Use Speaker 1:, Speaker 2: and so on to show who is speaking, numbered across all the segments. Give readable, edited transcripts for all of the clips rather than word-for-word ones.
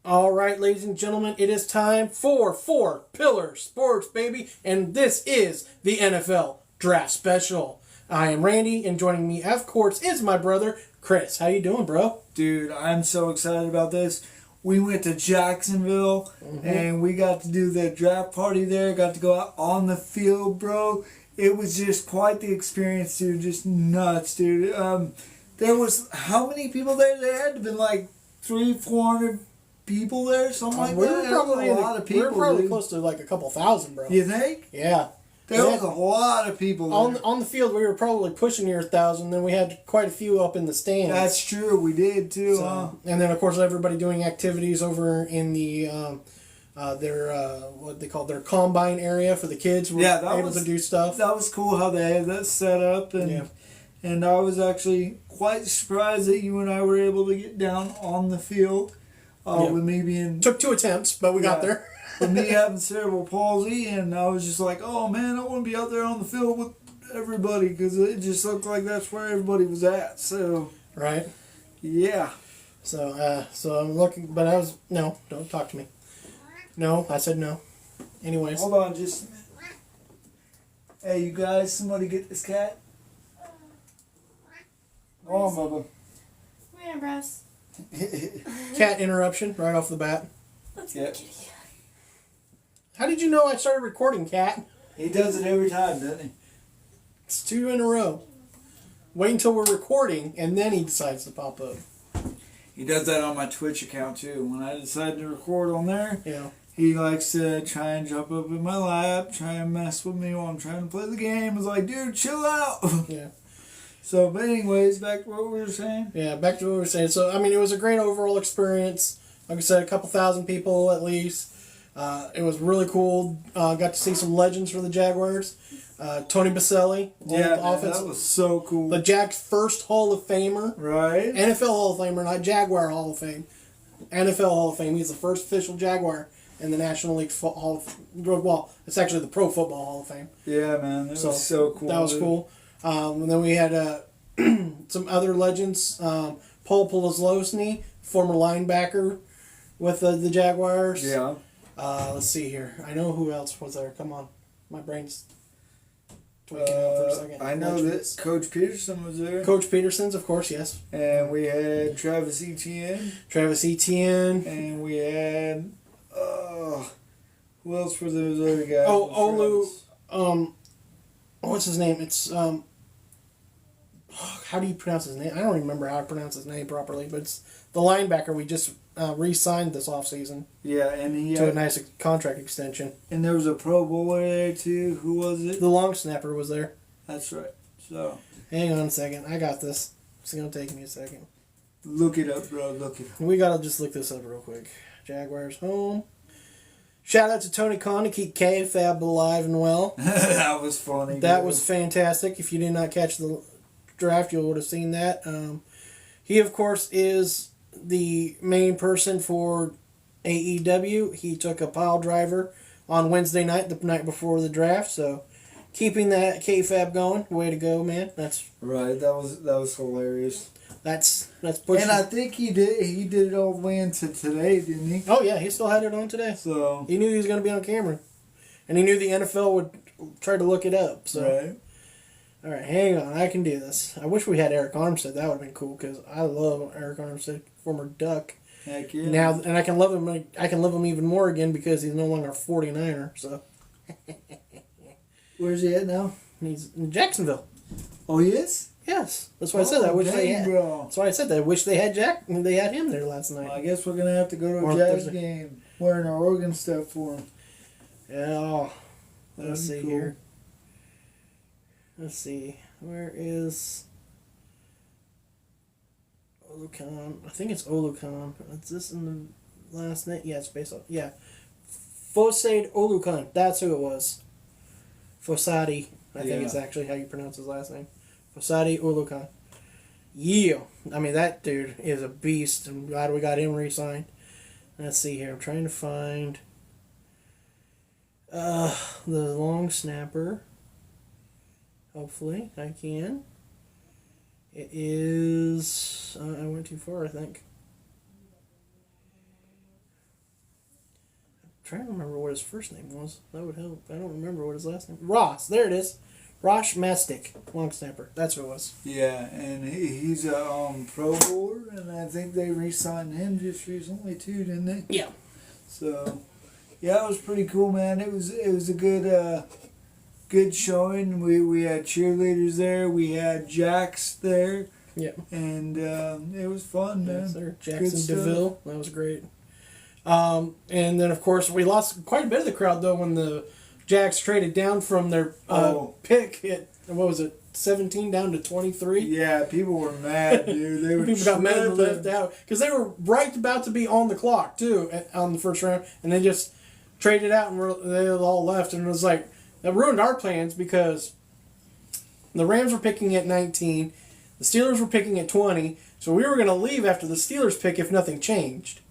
Speaker 1: All right, ladies and gentlemen, it is time for Four Pillar Sports, baby, and this is the NFL Draft Special. I am Randy, and joining me, of course, is my brother Chris. How you doing, bro?
Speaker 2: Dude, I'm so excited about this. We went to Jacksonville, and we got to do the draft party there. Got to go out on the field, bro. It was just quite the experience, dude. Just nuts, dude. There was how many people there? There had to been like 300-400 people there, something like
Speaker 1: we
Speaker 2: that.
Speaker 1: were probably
Speaker 2: a lot of people.
Speaker 1: We were probably
Speaker 2: dude.
Speaker 1: close to like a couple thousand, bro.
Speaker 2: You think?
Speaker 1: Yeah.
Speaker 2: There was a lot of people there.
Speaker 1: On the field, we were probably pushing near 1,000. Then we had quite a few up in the stands.
Speaker 2: That's true. We did too.
Speaker 1: And then, of course, everybody doing activities over in the their what they call their combine area for the kids. Were able to do stuff.
Speaker 2: That was cool how they had that set up, and I was actually quite surprised that you and I were able to get down on the field. With me being
Speaker 1: took 2 attempts, but we got there.
Speaker 2: With me having cerebral palsy, and I was just like, oh man, I want to be out there on the field with everybody because it just looked like that's where everybody was at. So
Speaker 1: right,
Speaker 2: yeah.
Speaker 1: So I'm looking, but I was no. Don't talk to me. No, I said no. Anyways,
Speaker 2: hold on, just hey, you guys, somebody get this cat. Oh, Bubba.
Speaker 3: Come here, bros.
Speaker 1: Cat interruption right off the bat.
Speaker 3: Let's go, kitty.
Speaker 1: How did you know I started recording, Cat?
Speaker 2: He does it every time, doesn't he?
Speaker 1: It's 2 in a row. Wait until we're recording, and then he decides to pop up.
Speaker 2: He does that on my Twitch account too. When I decide to record on there,
Speaker 1: Yeah.
Speaker 2: he likes to try and jump up in my lap, try and mess with me while I'm trying to play the game. It's like, dude, chill out.
Speaker 1: Yeah.
Speaker 2: So, but anyways, back to what we were saying.
Speaker 1: Yeah, back to what we were saying. So, I mean, it was a great overall experience. Like I said, a couple thousand people at least. It was really cool. Got to see some legends for the Jaguars. Tony Baselli.
Speaker 2: Yeah, man, that was so cool.
Speaker 1: The Jags' first Hall of Famer.
Speaker 2: Right.
Speaker 1: NFL Hall of Famer, not Jaguar Hall of Fame. NFL Hall of Fame. He's the first official Jaguar in the National League Hall of well, it's actually the Pro Football Hall of Fame.
Speaker 2: Yeah, man. That was so cool.
Speaker 1: That was cool. And then we had some other legends. Paul Polozlosny, former linebacker with the Jaguars.
Speaker 2: Yeah.
Speaker 1: Let's see here. I know who else was there. Come on. My brain's tweaking out for a second.
Speaker 2: I know that Coach Peterson was there.
Speaker 1: Coach Peterson's, of course, yes.
Speaker 2: And we had Travis Etienne.
Speaker 1: And
Speaker 2: we had... who else were those other guys?
Speaker 1: Oh, Olu... what's his name? It's... how do you pronounce his name? I don't remember how to pronounce his name properly, but it's the linebacker we just re-signed this offseason.
Speaker 2: Yeah, and he
Speaker 1: to a nice contract extension.
Speaker 2: And there was a Pro Bowler there too. Who was it?
Speaker 1: The long snapper was there.
Speaker 2: That's right. So
Speaker 1: hang on a second. I got this. It's gonna take me a second.
Speaker 2: Look it up, bro. Look it up.
Speaker 1: We gotta just look this up real quick. Jaguars home. Shout out to Tony Khan to keep KFAB alive and well.
Speaker 2: That was funny.
Speaker 1: That was fantastic. If you did not catch the draft, you would have seen that. He, of course, is the main person for AEW. He took a pile driver on Wednesday night, the night before the draft. So, keeping that KFAB going, way to go, man. That's
Speaker 2: right. That was hilarious.
Speaker 1: That's pushing.
Speaker 2: And I think he did it all the way into today, didn't he?
Speaker 1: Oh yeah, he still had it on today.
Speaker 2: So
Speaker 1: he knew he was going to be on camera, and he knew the NFL would try to look it up. So.
Speaker 2: Right.
Speaker 1: All right, hang on. I can do this. I wish we had Eric Armstead. That would have been cool because I love Eric Armstead, former Duck.
Speaker 2: Heck yeah.
Speaker 1: Now, and I can love him. I can love him even more again because he's no longer a 49er. So.
Speaker 2: Where's he at now?
Speaker 1: He's in Jacksonville.
Speaker 2: Oh, he is?
Speaker 1: Yes, that's why I said that. I wish they had.
Speaker 2: Bro.
Speaker 1: That's why I said that. I wish they had They had him there last night.
Speaker 2: Well, I guess we're gonna have to go to a Jazz game wearing our Oregon stuff for him.
Speaker 1: Yeah. Let's see
Speaker 2: cool.
Speaker 1: here. Let's see. Where is Olukan? I think it's Olukan. Is this in the last name? Yeah, it's based on... Yeah. Fosaid Olukan. That's who it was. Fosadi. I think it's actually how you pronounce his last name. Fosadi Olukan. Yeah. I mean, that dude is a beast. I'm glad we got him re-signed. Let's see here. I'm trying to find... the long snapper. Hopefully, I can. It is... I went too far, I think. trying to remember what his first name was. That would help. I don't remember what his last name. Ross. There it is. Rosh Mastic, long snapper. That's who it was.
Speaker 2: Yeah, and he's a Pro Bowler, and I think they re-signed him just recently too, didn't they?
Speaker 1: Yeah.
Speaker 2: So, yeah, it was pretty cool, man. It was a good showing. We had cheerleaders there. We had Jacks there.
Speaker 1: Yeah.
Speaker 2: And it was fun, man.
Speaker 1: Yes, sir.
Speaker 2: Good
Speaker 1: Jackson
Speaker 2: stuff.
Speaker 1: DeVille. That was great. And then, of course, we lost quite a bit of the crowd, though, when the Jacks traded down from their pick at, what was it, 17 down to 23?
Speaker 2: Yeah, people were mad, dude. They were
Speaker 1: People got mad and
Speaker 2: tripping.
Speaker 1: left out. Because they were right about to be on the clock, too, on the first round. And they just traded out and they all left. And it was like, that ruined our plans because the Rams were picking at 19. The Steelers were picking at 20. So we were going to leave after the Steelers pick if nothing changed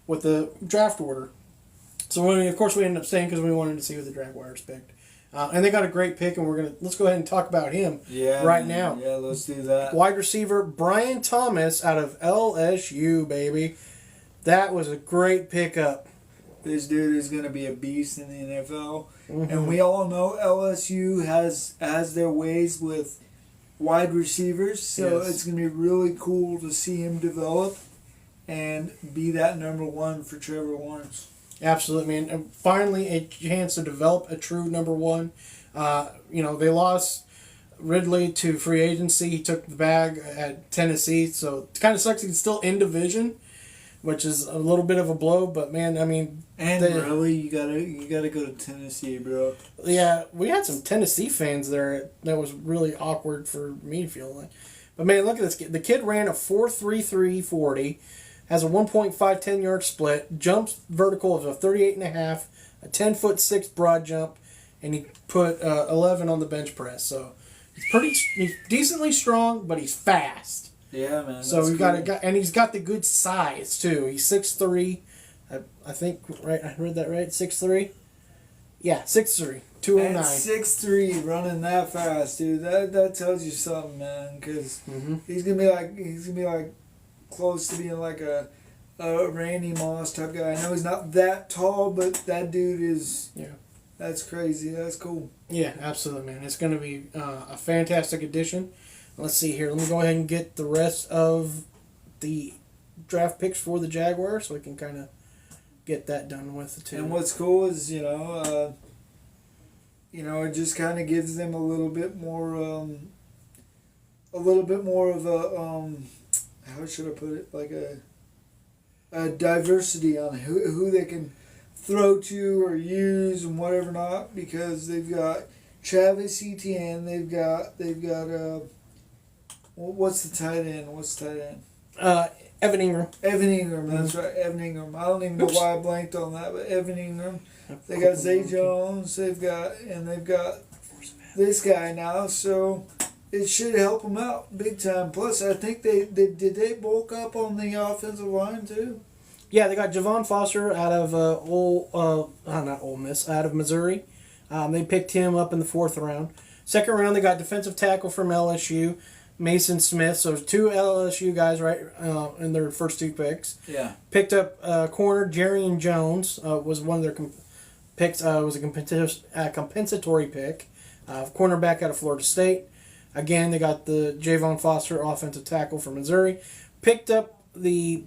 Speaker 1: with the draft order. So of course we ended up staying because we wanted to see who the Jaguars picked, and they got a great pick, and let's go ahead and talk about him right now.
Speaker 2: Yeah, let's do that.
Speaker 1: Wide receiver Brian Thomas out of LSU, baby. That was a great pickup.
Speaker 2: This dude is gonna be a beast in the NFL,
Speaker 1: Mm-hmm.
Speaker 2: and we all know LSU has their ways with wide receivers, so
Speaker 1: Yes.
Speaker 2: it's gonna be really cool to see him develop and be that number one for Trevor Lawrence.
Speaker 1: Absolutely, man. And finally, a chance to develop a true number one. They lost Ridley to free agency. He took the bag at Tennessee, so it kind of sucks. He's still in division, which is a little bit of a blow. But man, I mean,
Speaker 2: And really, you gotta go to Tennessee, bro.
Speaker 1: yeah, we had some Tennessee fans there. That was really awkward for me to feel like. But man, look at this kid. The kid ran a 4.33 40. Has a 1.5 yard split, jumps vertical of a 38.5, a 10'6" broad jump, and he put 11 on the bench press. So he's decently strong, but he's fast.
Speaker 2: Yeah, man.
Speaker 1: So we got a guy, and he's got the good size too. He's 6'3", I think. Right, I read that right. 6'3". Yeah, 6'3", 209.
Speaker 2: At 6'3", running that fast, dude. That tells you something, man. Because he's gonna be like close to being like a Randy Moss type guy. I know he's not that tall, but that dude is.
Speaker 1: Yeah.
Speaker 2: That's crazy. That's cool.
Speaker 1: Yeah, absolutely, man. It's going to be a fantastic addition. Let's see here. Let me go ahead and get the rest of the draft picks for the Jaguars so we can kind of get that done with too.
Speaker 2: And what's cool is it just kind of gives them a little bit more of a how should I put it, like a diversity on who they can throw to or use and whatever not, because they've got Travis Etienne, they've got what's the tight end?
Speaker 1: Evan Ingram.
Speaker 2: Evan Ingram, that's right, Evan Ingram. I don't even know why I blanked on that, but Evan Ingram. They got Zay Jones, they've got this guy now, so it should help them out big time. Plus, I think did they bulk up on the offensive line too?
Speaker 1: Yeah, they got Javon Foster out of not Ole Miss, out of Missouri. They picked him up in the 4th round. 2nd round, they got defensive tackle from LSU, Mason Smith. So 2 LSU guys right in their first 2 picks.
Speaker 2: Yeah.
Speaker 1: Picked up corner Jarian Jones was one of their picks. Was a compensatory pick. Cornerback out of Florida State. Again, they got the Javon Foster offensive tackle from Missouri. Picked up the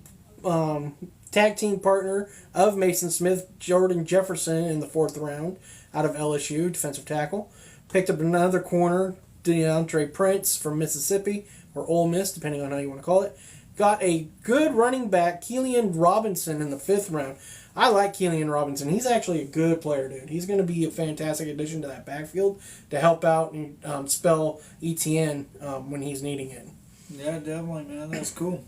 Speaker 1: tag team partner of Mason Smith, Jordan Jefferson, in the 4th round out of LSU, defensive tackle. Picked up another corner, DeAndre Prince from Mississippi, or Ole Miss, depending on how you want to call it. Got a good running back, Keelan Robinson, in the 5th round. I like Keelan Robinson. He's actually a good player, dude. He's going to be a fantastic addition to that backfield to help out and spell ETN when he's needing it.
Speaker 2: Yeah, definitely, man. That's cool.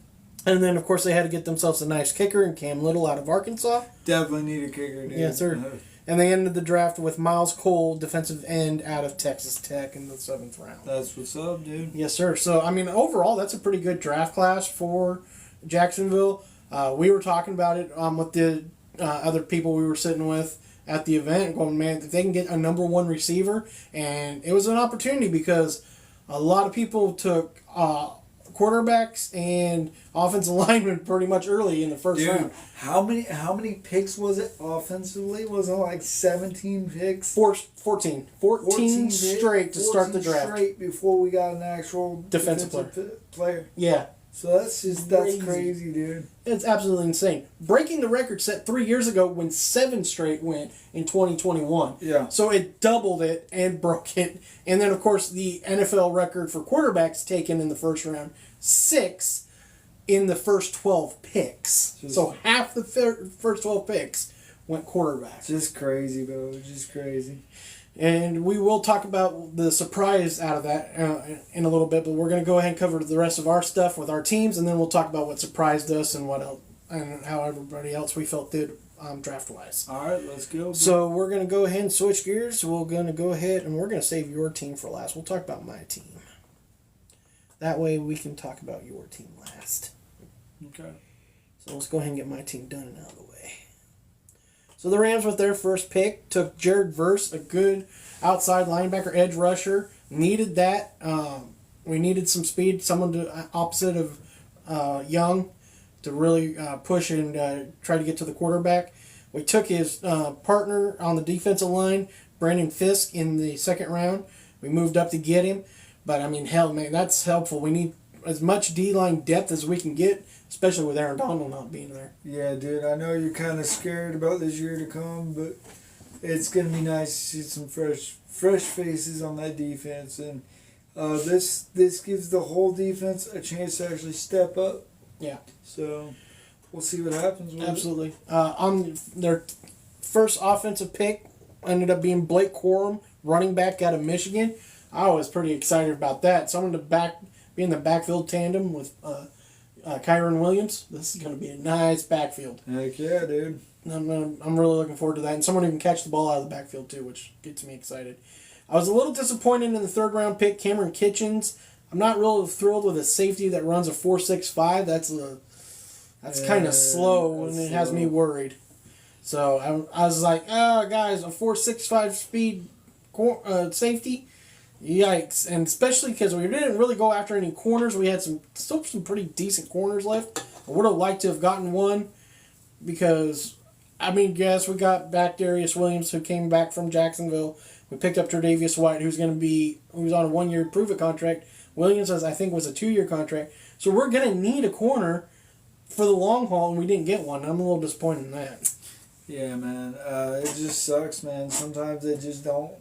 Speaker 1: And then, of course, they had to get themselves a nice kicker in Cam Little out of Arkansas.
Speaker 2: Definitely need a kicker, dude.
Speaker 1: Yes, sir. And they ended the draft with Miles Cole, defensive end out of Texas Tech in the 7th round.
Speaker 2: That's what's up, dude.
Speaker 1: Yes, sir. So, I mean, overall, that's a pretty good draft class for Jacksonville. We were talking about it with the other people we were sitting with at the event, going, man, if they can get a number 1 receiver, and it was an opportunity because a lot of people took quarterbacks and offensive linemen pretty much early in the first round.
Speaker 2: how many picks was it offensively? Was it like 17 picks?
Speaker 1: 14 straight to start the draft.
Speaker 2: Straight before we got an actual
Speaker 1: Defensive
Speaker 2: player.
Speaker 1: Yeah.
Speaker 2: So that's crazy, dude.
Speaker 1: It's absolutely insane. Breaking the record set 3 years ago when 7 straight went in 2021.
Speaker 2: Yeah.
Speaker 1: So it doubled it and broke it. And then, of course, the NFL record for quarterbacks taken in the first round, 6 in the first 12 picks. So half the first 12 picks went quarterback.
Speaker 2: Just crazy, bro. Just crazy.
Speaker 1: And we will talk about the surprise out of that in a little bit, but we're going to go ahead and cover the rest of our stuff with our teams, and then we'll talk about what surprised us and what else, and how everybody else we felt did draft wise.
Speaker 2: All right, let's go. Bro.
Speaker 1: So we're going to go ahead and switch gears. We're going to go ahead and we're going to save your team for last. We'll talk about my team. That way we can talk about your team last.
Speaker 2: Okay.
Speaker 1: So let's go ahead and get my team done and out of the way. So the Rams with their first pick took Jared Verse, a good outside linebacker, edge rusher. Needed that. We needed some speed, someone to opposite of Young to really push and try to get to the quarterback. We took his partner on the defensive line, Brandon Fisk, in the second round. We moved up to get him. But, I mean, hell, man, that's helpful. We need as much D-line depth as we can get, especially with Aaron Donald not being there.
Speaker 2: Yeah, dude, I know you're kind of scared about this year to come, but it's going to be nice to see some fresh faces on that defense. And this gives the whole defense a chance to actually step up.
Speaker 1: Yeah.
Speaker 2: So we'll see what happens with
Speaker 1: Absolutely. On their first offensive pick ended up being Blake Corum, running back out of Michigan. I was pretty excited about that. Someone to be in the backfield tandem with Kyron Williams. This is going to be a nice backfield.
Speaker 2: Heck yeah, dude.
Speaker 1: I'm really looking forward to that. And someone who can catch the ball out of the backfield too, which gets me excited. I was a little disappointed in the third round pick, Cameron Kitchens. I'm not really thrilled with a safety that runs a 4.65. That's kind of slow, and it has me worried. So I was like, oh, guys, a 4.65 speed safety? Yikes. And especially because we didn't really go after any corners. We had still some pretty decent corners left. I would have liked to have gotten one because, I mean, yes, we got back Darius Williams, who came back from Jacksonville. We picked up Tre'Davious White, who's on a 1-year prove-it contract. Williams, I think, was a 2-year contract. So we're going to need a corner for the long haul, and we didn't get one. I'm a little disappointed in that.
Speaker 2: Yeah, man. It just sucks, man. Sometimes they just don't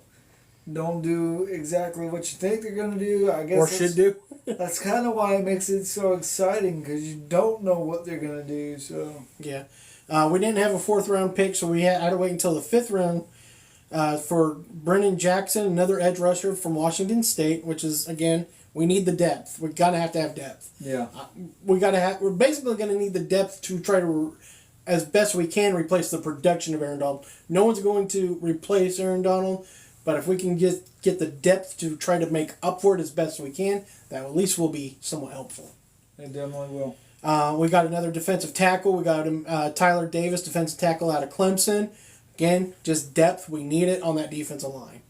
Speaker 2: do exactly what you think they're going to do. I guess
Speaker 1: Or should do.
Speaker 2: That's kind of why it makes it so exciting, because you don't know what they're going to do. So
Speaker 1: Yeah. We didn't have a 4th-round pick, so I had to wait until the 5th round for Brennan Jackson, another edge rusher from Washington State, which is, again, we need the depth. We're going to have depth.
Speaker 2: yeah.
Speaker 1: We're basically going to need the depth to try to, as best we can, replace the production of Aaron Donald. No one's going to replace Aaron Donald, but if we can get the depth to try to make up for it as best we can, that at least will be somewhat helpful.
Speaker 2: It definitely will.
Speaker 1: We got another defensive tackle. We got Tyler Davis, defensive tackle out of Clemson. Again, just depth. We need it on that defensive line.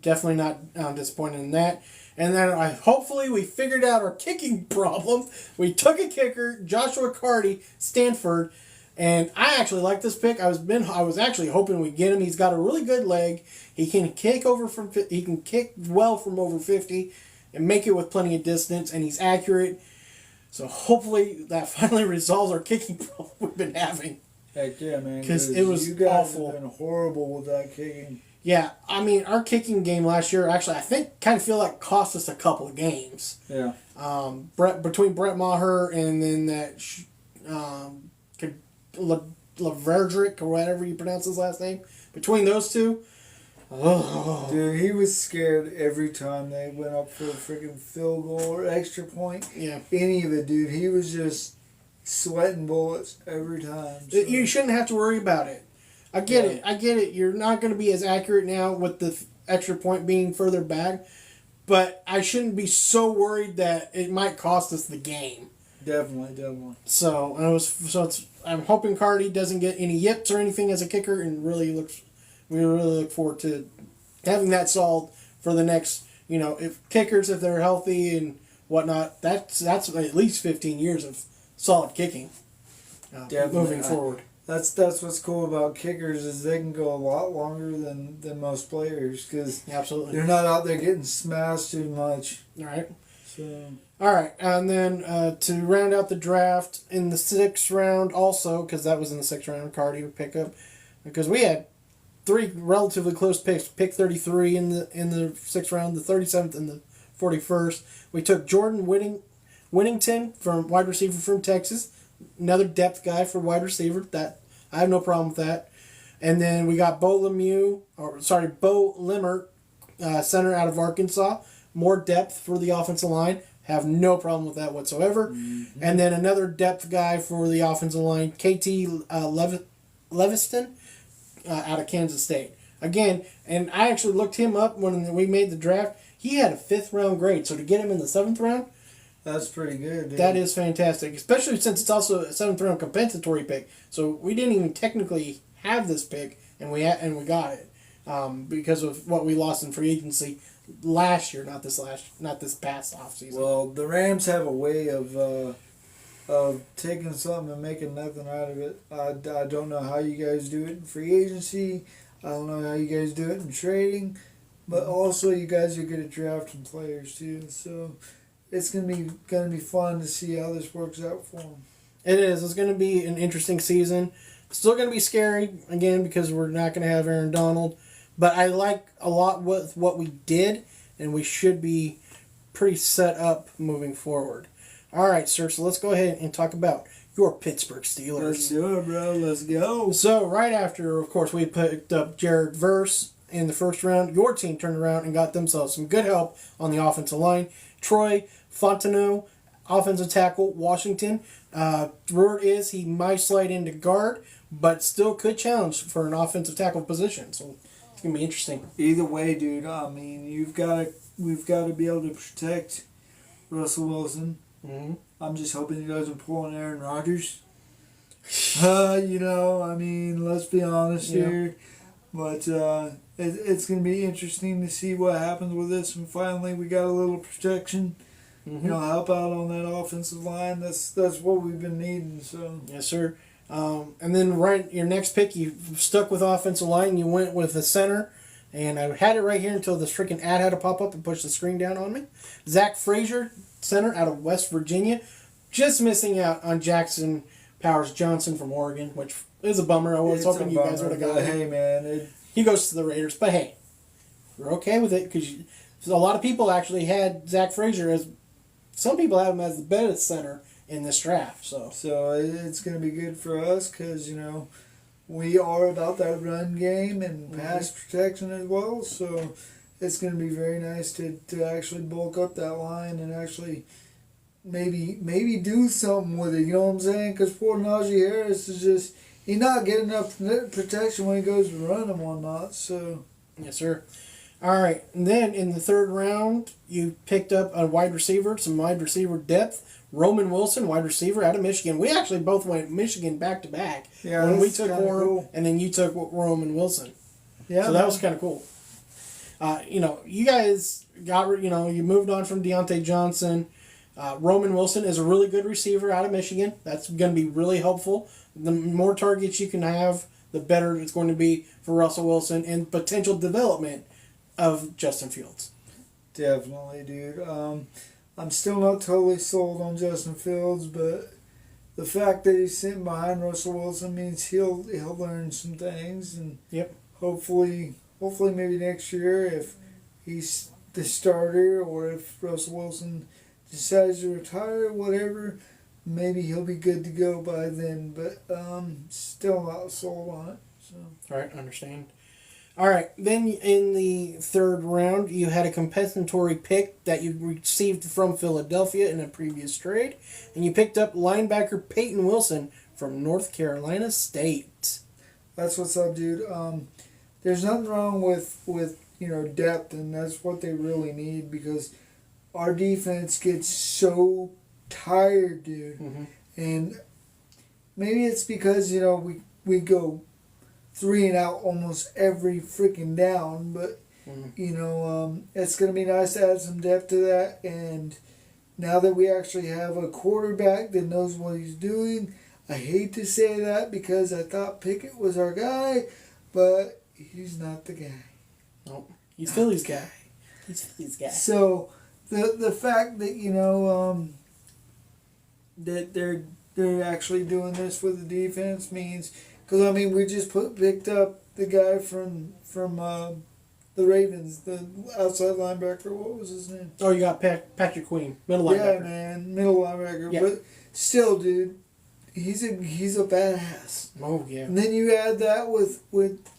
Speaker 1: Definitely not disappointed in that. And then hopefully we figured out our kicking problem. We took a kicker, Joshua Carty, Stanford, and I actually like this pick. I was actually hoping we'd get him. He's got a really good leg. He can kick well from over 50 and make it with plenty of distance, and he's accurate. So hopefully that finally resolves our kicking problem we've been having.
Speaker 2: Heck yeah, man.
Speaker 1: Because it was
Speaker 2: you guys
Speaker 1: awful.
Speaker 2: have been horrible with that kicking.
Speaker 1: Yeah, I mean, our kicking game last year actually, I think, kind of feel like cost us a couple of games.
Speaker 2: Yeah.
Speaker 1: Between Brett Maher and then that Laverdrick, or whatever you pronounce his last name, between those two,
Speaker 2: Dude, he was scared every time they went up for a freaking field goal or extra point.
Speaker 1: Yeah.
Speaker 2: Any of it, dude. He was just sweating bullets every time. So.
Speaker 1: You shouldn't have to worry about it. I get it. You're not going to be as accurate now with the extra point being further back, but I shouldn't be so worried that it might cost us the game.
Speaker 2: Definitely.
Speaker 1: I'm hoping Cardi doesn't get any yips or anything as a kicker, and we really look forward to having that solved for the next. If they're healthy and whatnot. That's at least 15 years of solid kicking.
Speaker 2: Definitely.
Speaker 1: Moving forward.
Speaker 2: That's what's cool about kickers is they can go a lot longer than most players because
Speaker 1: Absolutely.
Speaker 2: they're not out there getting smashed too much.
Speaker 1: All right.
Speaker 2: So
Speaker 1: All right, and then to round out the draft in the 6th round, also because that was in the 6th round, Cardi would pick up because we had 3 relatively close picks. Pick 33 in the 6th round, the 37th, and the 41st. We took Jordan Whittington from wide receiver from Texas, another depth guy for wide receiver. That I have no problem with that. And then we got Bo Limmer, center out of Arkansas. More depth for the offensive line. Have no problem with that whatsoever. Mm-hmm. And then another depth guy for the offensive line, KT Leviston, out of Kansas State. Again, and I actually looked him up when we made the draft. He had a 5th round grade, so to get him in the 7th round,
Speaker 2: that's pretty good, dude.
Speaker 1: That is fantastic, especially since it's also a 7th round compensatory pick. So we didn't even technically have this pick, and we got it because of what we lost in free agency last year, not this past offseason.
Speaker 2: Well, the Rams have a way of taking something and making nothing out of it. I don't know how you guys do it in free agency. I don't know how you guys do it in trading, but also you guys are good at drafting players too. So it's gonna be fun to see how this works out for them.
Speaker 1: It is. It's gonna be an interesting season. Still gonna be scary again because we're not gonna have Aaron Donald, but I like a lot with what we did, and we should be pretty set up moving forward. All right, sir. So let's go ahead and talk about your Pittsburgh Steelers.
Speaker 2: Let's do it, bro. Let's go.
Speaker 1: So right after, of course, we picked up Jared Verse in the 1st round. Your team turned around and got themselves some good help on the offensive line. Troy Fontenot, offensive tackle, Washington. Word is he might slide into guard, but still could challenge for an offensive tackle position. So it's gonna be interesting.
Speaker 2: Either way, dude. I mean, we've got to be able to protect Russell Wilson.
Speaker 1: Mm-hmm.
Speaker 2: I'm just hoping he doesn't pull an Aaron Rodgers. I mean, let's be honest here. But it's going to be interesting to see what happens with this. And finally, we got a little protection.
Speaker 1: Mm-hmm.
Speaker 2: Help out on that offensive line. That's what we've been needing. So
Speaker 1: yes, sir. And then your next pick, you stuck with offensive line. You went with the center. And I had it right here until this freaking ad had to pop up and push the screen down on me. Zach Frazier, center out of West Virginia. Just missing out on Jackson Powers Johnson from Oregon, which is a bummer. I was hoping you guys would have got him.
Speaker 2: Hey, man.
Speaker 1: He goes to the Raiders. But hey, we're okay with it because a lot of people actually had Zach Frazier as... Some people have him as the best center in this draft. So
Speaker 2: it's going to be good for us because, we are about that run game and pass protection as well. So it's going to be very nice to actually bulk up that line and actually maybe do something with it. You know what I'm saying? Because poor Najee Harris is just, he's not getting enough protection when he goes to run and whatnot. So
Speaker 1: yes, sir. All right. And then in the 3rd round, you picked up a wide receiver, some wide receiver depth. Roman Wilson, wide receiver out of Michigan. We actually both went Michigan back to back.
Speaker 2: Yeah,
Speaker 1: when we took Warren,
Speaker 2: cool.
Speaker 1: And then you took Roman Wilson.
Speaker 2: Yeah,
Speaker 1: so that was kind of cool. You guys got, you moved on from Deontay Johnson. Roman Wilson is a really good receiver out of Michigan. That's going to be really helpful. The more targets you can have, the better it's going to be for Russell Wilson and potential development of Justin Fields.
Speaker 2: Definitely, dude. I'm still not totally sold on Justin Fields, but the fact that he's sitting behind Russell Wilson means he'll learn some things, and hopefully maybe next year if he's the starter or if Russell Wilson decides to retire, whatever, maybe he'll be good to go by then. But still not sold on it. So.
Speaker 1: All right, understand. All right, then in the 3rd round, you had a compensatory pick that you received from Philadelphia in a previous trade, and you picked up linebacker Peyton Wilson from North Carolina State.
Speaker 2: That's what's up, dude. There's nothing wrong with depth, and that's what they really need because our defense gets so tired, dude. Mm-hmm. And maybe it's because we go 3 and out almost every freaking down, but it's gonna be nice to add some depth to that, and now that we actually have a quarterback that knows what he's doing. I hate to say that because I thought Pickett was our guy, but he's not the guy.
Speaker 1: Nope. He's Philly's guy. He's Philly's guy.
Speaker 2: So the fact that that they're actually doing this with the defense means, because I mean we just picked up the guy from the Ravens, the outside linebacker. What was his name?
Speaker 1: Oh, you got Patrick Queen, middle
Speaker 2: Yeah,
Speaker 1: linebacker.
Speaker 2: man, middle linebacker.
Speaker 1: Yeah.
Speaker 2: But still, dude, he's a badass.
Speaker 1: Oh yeah.
Speaker 2: And then you add that with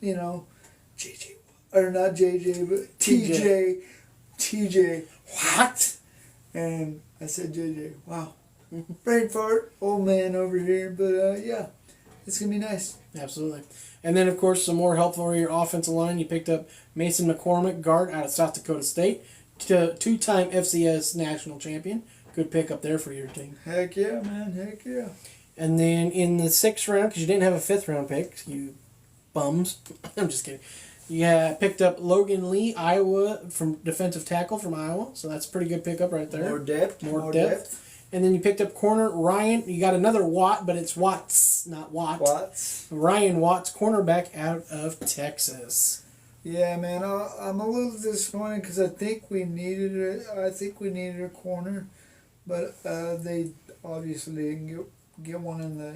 Speaker 2: JJ, or not JJ, but TJ.
Speaker 1: What?
Speaker 2: And I said JJ. Wow. Brain fart, old man over here. But yeah, it's gonna be nice.
Speaker 1: Absolutely. And then, of course, some more help for your offensive line. You picked up Mason McCormick, guard out of South Dakota State, two-time FCS national champion. Good pickup there for your team.
Speaker 2: Heck yeah, man. Heck yeah.
Speaker 1: And then in the 6th round, because you didn't have a 5th-round pick, you bums. I'm just kidding. You picked up Logan Lee, Iowa, from defensive tackle from Iowa. So that's a pretty good pickup right there.
Speaker 2: More depth.
Speaker 1: More depth. And then you picked up corner Ryan. You got another Watt, but it's Watts, not Watt.
Speaker 2: Watts.
Speaker 1: Ryan Watts, cornerback out of Texas.
Speaker 2: Yeah, man. I'm a little disappointed because I think we needed a corner, but they obviously didn't get one in the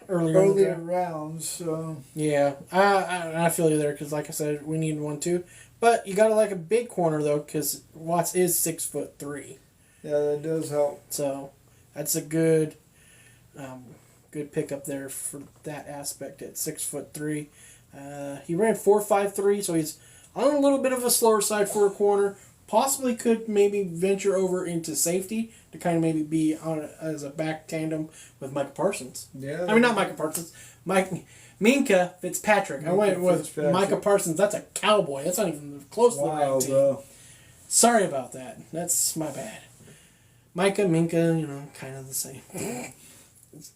Speaker 2: earlier rounds. So
Speaker 1: yeah, I feel you there because, like I said, we need one too. But you got to like a big corner though, because Watts is 6'3".
Speaker 2: yeah, that does help.
Speaker 1: So that's a good pickup there for that aspect at 6'3". He ran 4.53, so he's on a little bit of a slower side for a corner. Possibly could maybe venture over into safety to kind of maybe be on as a back tandem with Micah Parsons.
Speaker 2: Yeah.
Speaker 1: I mean, not Micah Parsons. Minka Fitzpatrick. I went with Micah Parsons. That's a Cowboy. That's not even close to the right team.
Speaker 2: Bro.
Speaker 1: Sorry about that. That's my bad. Minka, kind of the same. It's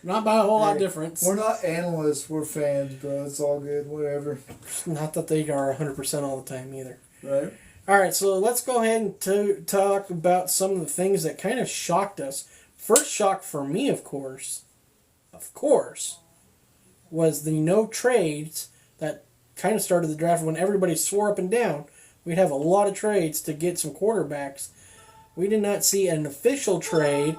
Speaker 1: not by a whole lot difference.
Speaker 2: We're not analysts. We're fans, bro. It's all good. Whatever.
Speaker 1: Not that they are 100% all the time either.
Speaker 2: Right.
Speaker 1: All right, so let's go ahead and talk about some of the things that kind of shocked us. First shock for me, of course, was the no trades that kind of started the draft when everybody swore up and down we'd have a lot of trades to get some quarterbacks. We did not see an official trade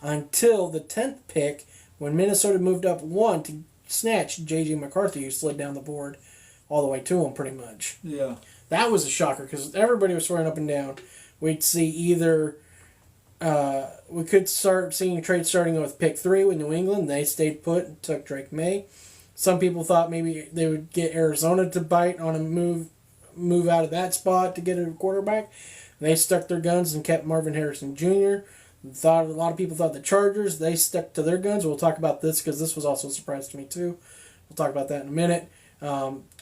Speaker 1: until the 10th pick when Minnesota moved up 1 to snatch J.J. McCarthy, who slid down the board all the way to him pretty much.
Speaker 2: Yeah.
Speaker 1: That was a shocker because everybody was swearing up and down. We'd see either we could start seeing trades starting with pick 3 with New England. They stayed put and took Drake May. Some people thought maybe they would get Arizona to bite on a move out of that spot to get a quarterback. They stuck their guns and kept Marvin Harrison Jr. A lot of people thought the Chargers, they stuck to their guns. We'll talk about this because this was also a surprise to me too. We'll talk about that in a minute.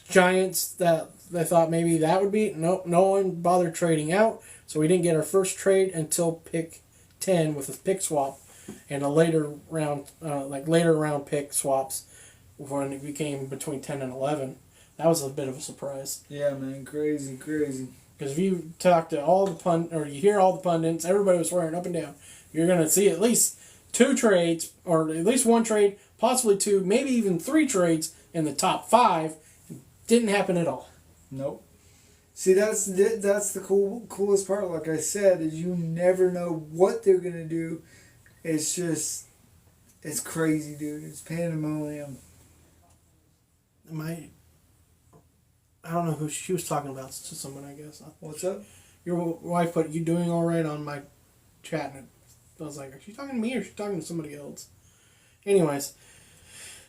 Speaker 1: Giants, that they thought maybe that would be. Nope, no one bothered trading out. So we didn't get our first trade until pick 10 with a pick swap and a later round pick swaps when it became between 10 and 11. That was a bit of a surprise.
Speaker 2: Yeah, man, crazy.
Speaker 1: Because if you talk to you hear all the pundits, everybody was swearing up and down. You're going to see at least 2 trades, or at least 1 trade, possibly 2, maybe even 3 trades in the top 5. Didn't happen at all.
Speaker 2: Nope. See, that's the coolest part. Like I said, is you never know what they're gonna do. It's just, it's crazy, dude. It's pandemonium.
Speaker 1: I don't know who she was talking about to someone, I guess.
Speaker 2: What's up?
Speaker 1: Your wife put, "You doing all right?" on my chat, and I was like, "Are she talking to me or is she talking to somebody else?" Anyways,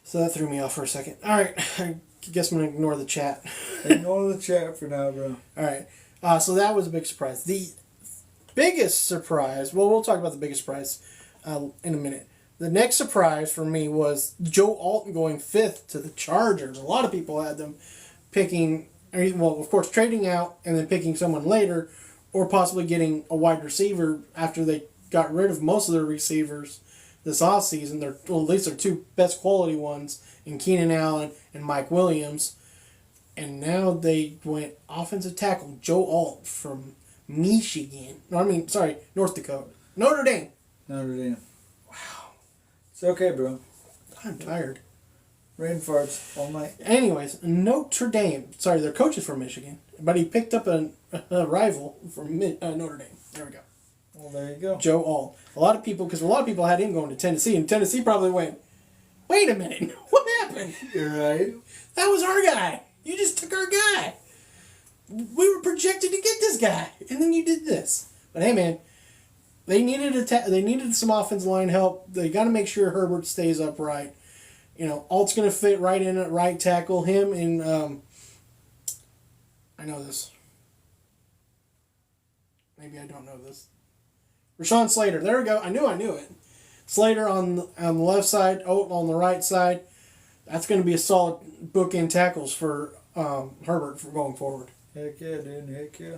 Speaker 1: so that threw me off for a second. All right, I guess I'm going to ignore the chat.
Speaker 2: Ignore the chat for now, bro.
Speaker 1: All right, so that was a big surprise. The biggest surprise, well, we'll talk about the biggest surprise in a minute. The next surprise for me was Joe Alton going 5th to the Chargers. A lot of people had them picking, well, of course, trading out and then picking someone later, or possibly getting a wide receiver after they got rid of most of their receivers this offseason. At least their 2 best quality ones in Keenan Allen and Mike Williams. And now they went offensive tackle Joe Alt from North Dakota. Notre Dame.
Speaker 2: Notre Dame. Wow. It's okay, bro.
Speaker 1: I'm tired.
Speaker 2: Rain farts all night.
Speaker 1: Anyways, Notre Dame. Sorry, their coach is from Michigan, but he picked up a rival from Notre Dame. There we go.
Speaker 2: Well, there you go.
Speaker 1: Joe Alt. A lot of people had him going to Tennessee, and Tennessee probably went, wait a minute, what happened?
Speaker 2: You're right.
Speaker 1: That was our guy. You just took our guy. We were projected to get this guy, and then you did this. But hey, man, they needed some offensive line help. They got to make sure Herbert stays upright. You know, Alt's going to fit right in at right tackle. Him and I know this. Maybe I don't know this. Rashawn Slater. There we go. I knew it. Slater on the left side, Oat on the right side. That's going to be a solid bookend tackles for Herbert for going forward.
Speaker 2: Heck yeah, dude. Heck yeah.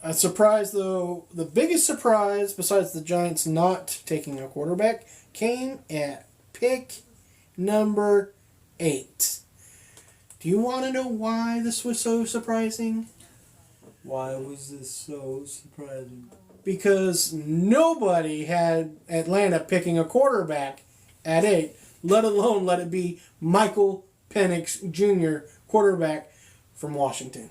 Speaker 1: A surprise, though, the biggest surprise, besides the Giants not taking a quarterback, came at pick number 8. Do you want to know why this was so surprising?
Speaker 2: Why was this so surprising?
Speaker 1: Because nobody had Atlanta picking a quarterback at 8, let alone let it be Michael Penix Jr., quarterback from Washington.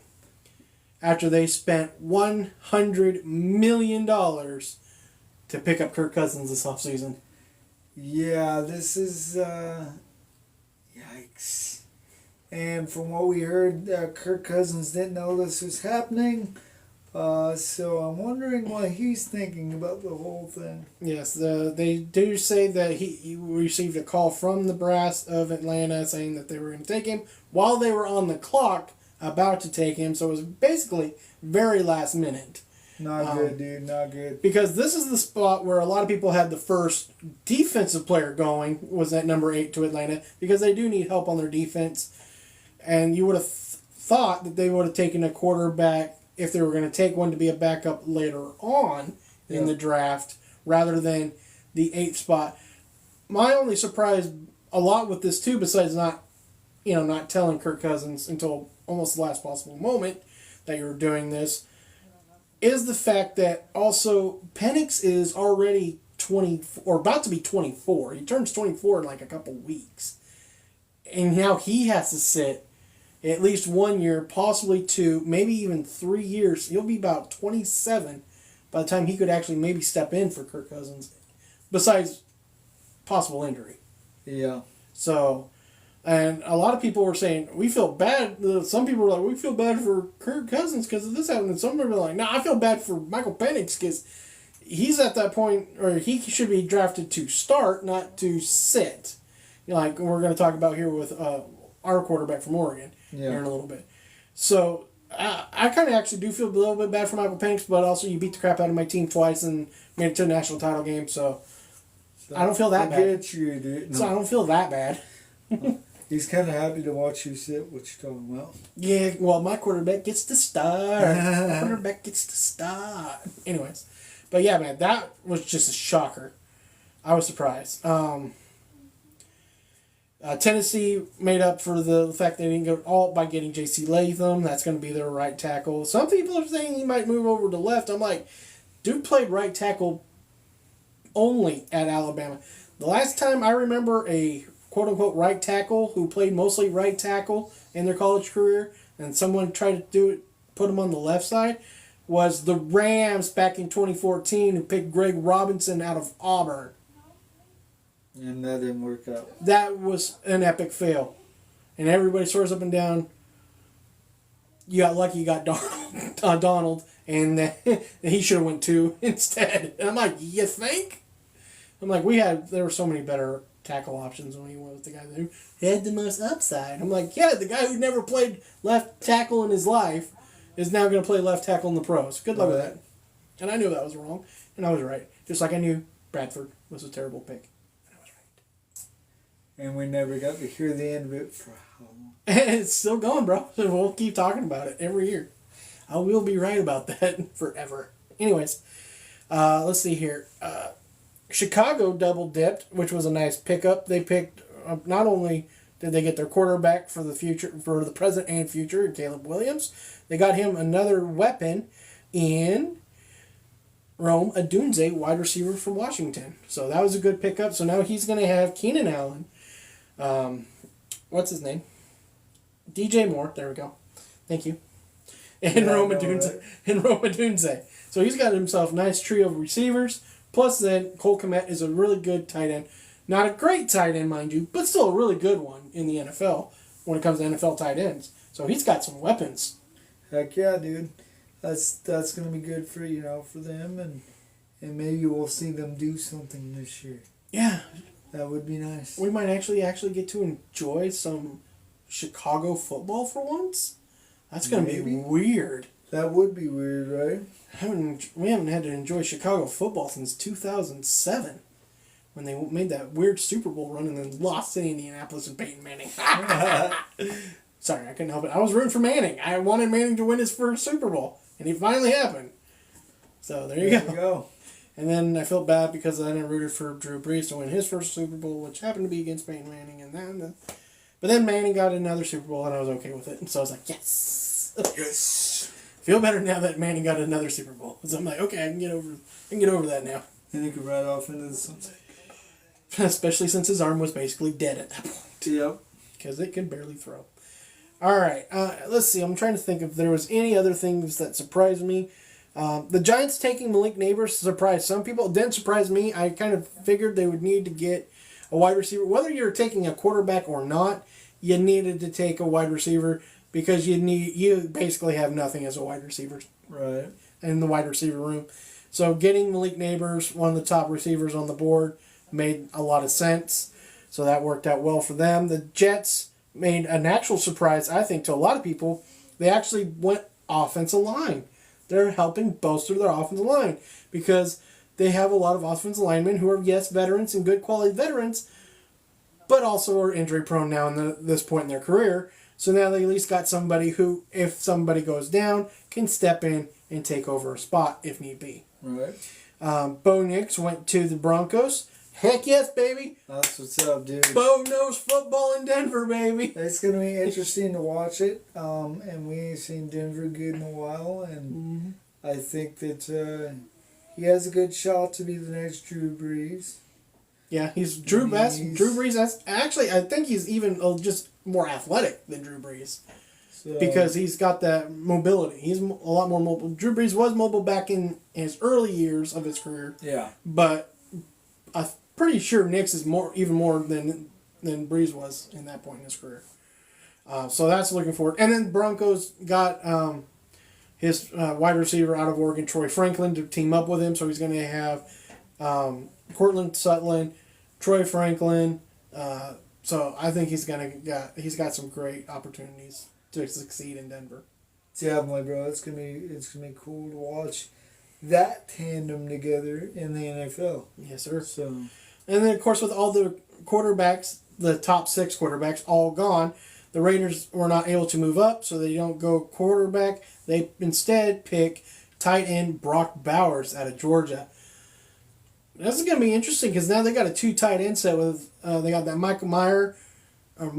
Speaker 1: After they spent $100 million to pick up Kirk Cousins this offseason.
Speaker 2: Yeah, this is, yikes. And from what we heard, Kirk Cousins didn't know this was happening. So I'm wondering what he's thinking about the whole thing.
Speaker 1: Yes, they do say that he received a call from the brass of Atlanta saying that they were going to take him while they were on the clock about to take him. So it was basically very last minute.
Speaker 2: Not good, dude. Not good.
Speaker 1: Because this is the spot where a lot of people had the first defensive player going, was at number 8 to Atlanta, because they do need help on their defense. And you would have thought that they would have taken a quarterback, if they were going to take one, to be a backup later on in the draft, rather than the 8th spot. My only surprise a lot with this too, besides not telling Kirk Cousins until almost the last possible moment that you were doing this, is the fact that also Penix is already 20 or about to be 24. He turns 24 in like a couple weeks. And now he has to sit at least 1 year, possibly 2, maybe even 3 years. He'll be about 27 by the time he could actually maybe step in for Kirk Cousins, besides possible injury.
Speaker 2: Yeah.
Speaker 1: So, and a lot of people were saying, we feel bad. Some people were like, we feel bad for Kirk Cousins because of this happened. And some people were like, no, I feel bad for Michael Penix because he's at that point, or he should be drafted to start, not to sit. Like we're going to talk about here with our quarterback from Oregon here in a little bit. So I kind of actually do feel a little bit bad for Michael Penix, but also you beat the crap out of my team twice and made it to a national title game, so I don't feel that bad.
Speaker 2: You, dude. No.
Speaker 1: So I don't feel that bad.
Speaker 2: He's kind of happy to watch you sit. What you talking about?
Speaker 1: Yeah, well, my quarterback gets to start. My quarterback gets to start. Anyways, but yeah, man, that was just a shocker. I was surprised. Tennessee made up for the fact they didn't go alt by getting J.C. Latham. That's going to be their right tackle. Some people are saying he might move over to left. I'm like, dude played right tackle only at Alabama. The last time I remember a quote-unquote right tackle who played mostly right tackle in their college career, and someone tried to do it, put him on the left side, was the Rams back in 2014 who picked Greg Robinson out of Auburn.
Speaker 2: And that didn't work out.
Speaker 1: That was an epic fail. And everybody swears up and down, you got lucky you got Donald, and he should have went 2 instead. And I'm like, you think? I'm like, there were so many better tackle options when he went with the guy who had the most upside. I'm like, yeah, the guy who never played left tackle in his life is now going to play left tackle in the pros. Good luck with that. And I knew that was wrong, and I was right. Just like I knew Bradford was a terrible pick. And I was right.
Speaker 2: And we never got to hear the end of it for how long?
Speaker 1: And it's still going, bro. We'll keep talking about it every year. I will be right about that forever. Anyways, let's see here. Chicago double dipped, which was a nice pickup. They picked, not only did they get their quarterback for the future, for the present and future, Caleb Williams, they got him another weapon in Rome Odunze, wide receiver from Washington. So that was a good pickup. So now he's going to have Keenan Allen. What's his name? DJ Moore. There we go. Thank you. And Rome Odunze. And Rome Odunze. So he's got himself a nice trio of receivers. Plus then Cole Kmet is a really good tight end. Not a great tight end, mind you, but still a really good one in the NFL when it comes to NFL tight ends. So he's got some weapons.
Speaker 2: Heck yeah, dude. That's gonna be good for for them, and maybe we'll see them do something this year.
Speaker 1: Yeah,
Speaker 2: that would be nice.
Speaker 1: We might actually get to enjoy some Chicago football for once. That's gonna be weird.
Speaker 2: That would be weird, right?
Speaker 1: We haven't had to enjoy Chicago football since 2007. When they made that weird Super Bowl run and then lost to Indianapolis and Peyton Manning. Sorry, I couldn't help it. I was rooting for Manning. I wanted Manning to win his first Super Bowl. And it finally happened. So there you go. And then I felt bad because then I rooted for Drew Brees to win his first Super Bowl, which happened to be against Peyton Manning. But then Manning got another Super Bowl and I was okay with it. And so I was like, yes.
Speaker 2: Yes.
Speaker 1: Feel better now that Manning got another Super Bowl. So I'm like, okay, I can get over that now.
Speaker 2: And he could ride off into the sunset.
Speaker 1: Especially since his arm was basically dead at that point.
Speaker 2: Yep.
Speaker 1: Because it could barely throw. All right. Let's see. I'm trying to think if there was any other things that surprised me. The Giants taking Malik Neighbors surprised some people. It didn't surprise me. I kind of figured they would need to get a wide receiver. Whether you're taking a quarterback or not, you needed to take a wide receiver because you basically have nothing as a wide receiver.
Speaker 2: Right.
Speaker 1: In the wide receiver room. So getting Malik Neighbors, one of the top receivers on the board, made a lot of sense. So that worked out well for them. The Jets made a natural surprise, I think, to a lot of people. They actually went offensive line. They're helping bolster their offensive line because they have a lot of offensive linemen who are, yes, veterans and good quality veterans, but also are injury prone now in this point in their career. So now they at least got somebody who, if somebody goes down, can step in and take over a spot if need be.
Speaker 2: Right.
Speaker 1: Bo Nix went to the Broncos. Heck yes, baby.
Speaker 2: That's what's up, dude.
Speaker 1: Bo knows football in Denver, baby.
Speaker 2: It's going to be interesting to watch it. And we ain't seen Denver good in a while. And I think that he has a good shot to be the next Drew Brees.
Speaker 1: Yeah, he's Drew Brees. Actually, I think he's even just more athletic than Drew Brees. So, because he's got that mobility. He's a lot more mobile. Drew Brees was mobile back in his early years of his career.
Speaker 2: Yeah.
Speaker 1: But I'm pretty sure Nix is even more than Brees was in that point in his career. So that's looking forward. And then Broncos got his wide receiver out of Oregon, Troy Franklin, to team up with him. So he's going to have Cortland Sutton, Troy Franklin. So I think he's got some great opportunities to succeed in Denver.
Speaker 2: Definitely, bro. It's gonna be cool to watch that tandem together in the NFL.
Speaker 1: Yes, sir.
Speaker 2: So,
Speaker 1: and then of course with all the quarterbacks, the top 6 quarterbacks all gone, the Raiders were not able to move up, so they don't go quarterback. They instead pick tight end Brock Bowers out of Georgia. This is gonna be interesting because now they got a 2 tight end set with they got that Michael Mayer, from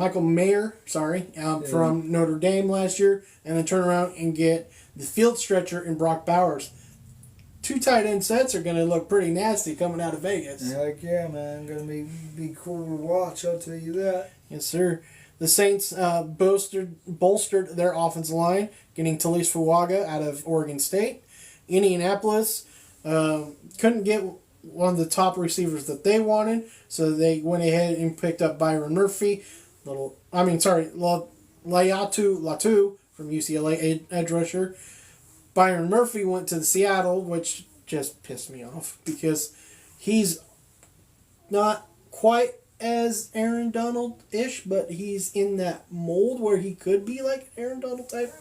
Speaker 1: Notre Dame last year, and then turn around and get the field stretcher in Brock Bowers. 2 tight end sets are going to look pretty nasty coming out of Vegas.
Speaker 2: Heck yeah, man. Going to be cool to watch, I'll tell you that.
Speaker 1: Yes, sir. The Saints bolstered their offensive line, getting Talise Fuaga out of Oregon State. Indianapolis couldn't get one of the top receivers that they wanted, so they went ahead and picked up Byron Murphy. Latu from UCLA edge rusher. Byron Murphy went to Seattle, which just pissed me off because he's not quite as Aaron Donald-ish, but he's in that mold where he could be like Aaron Donald type.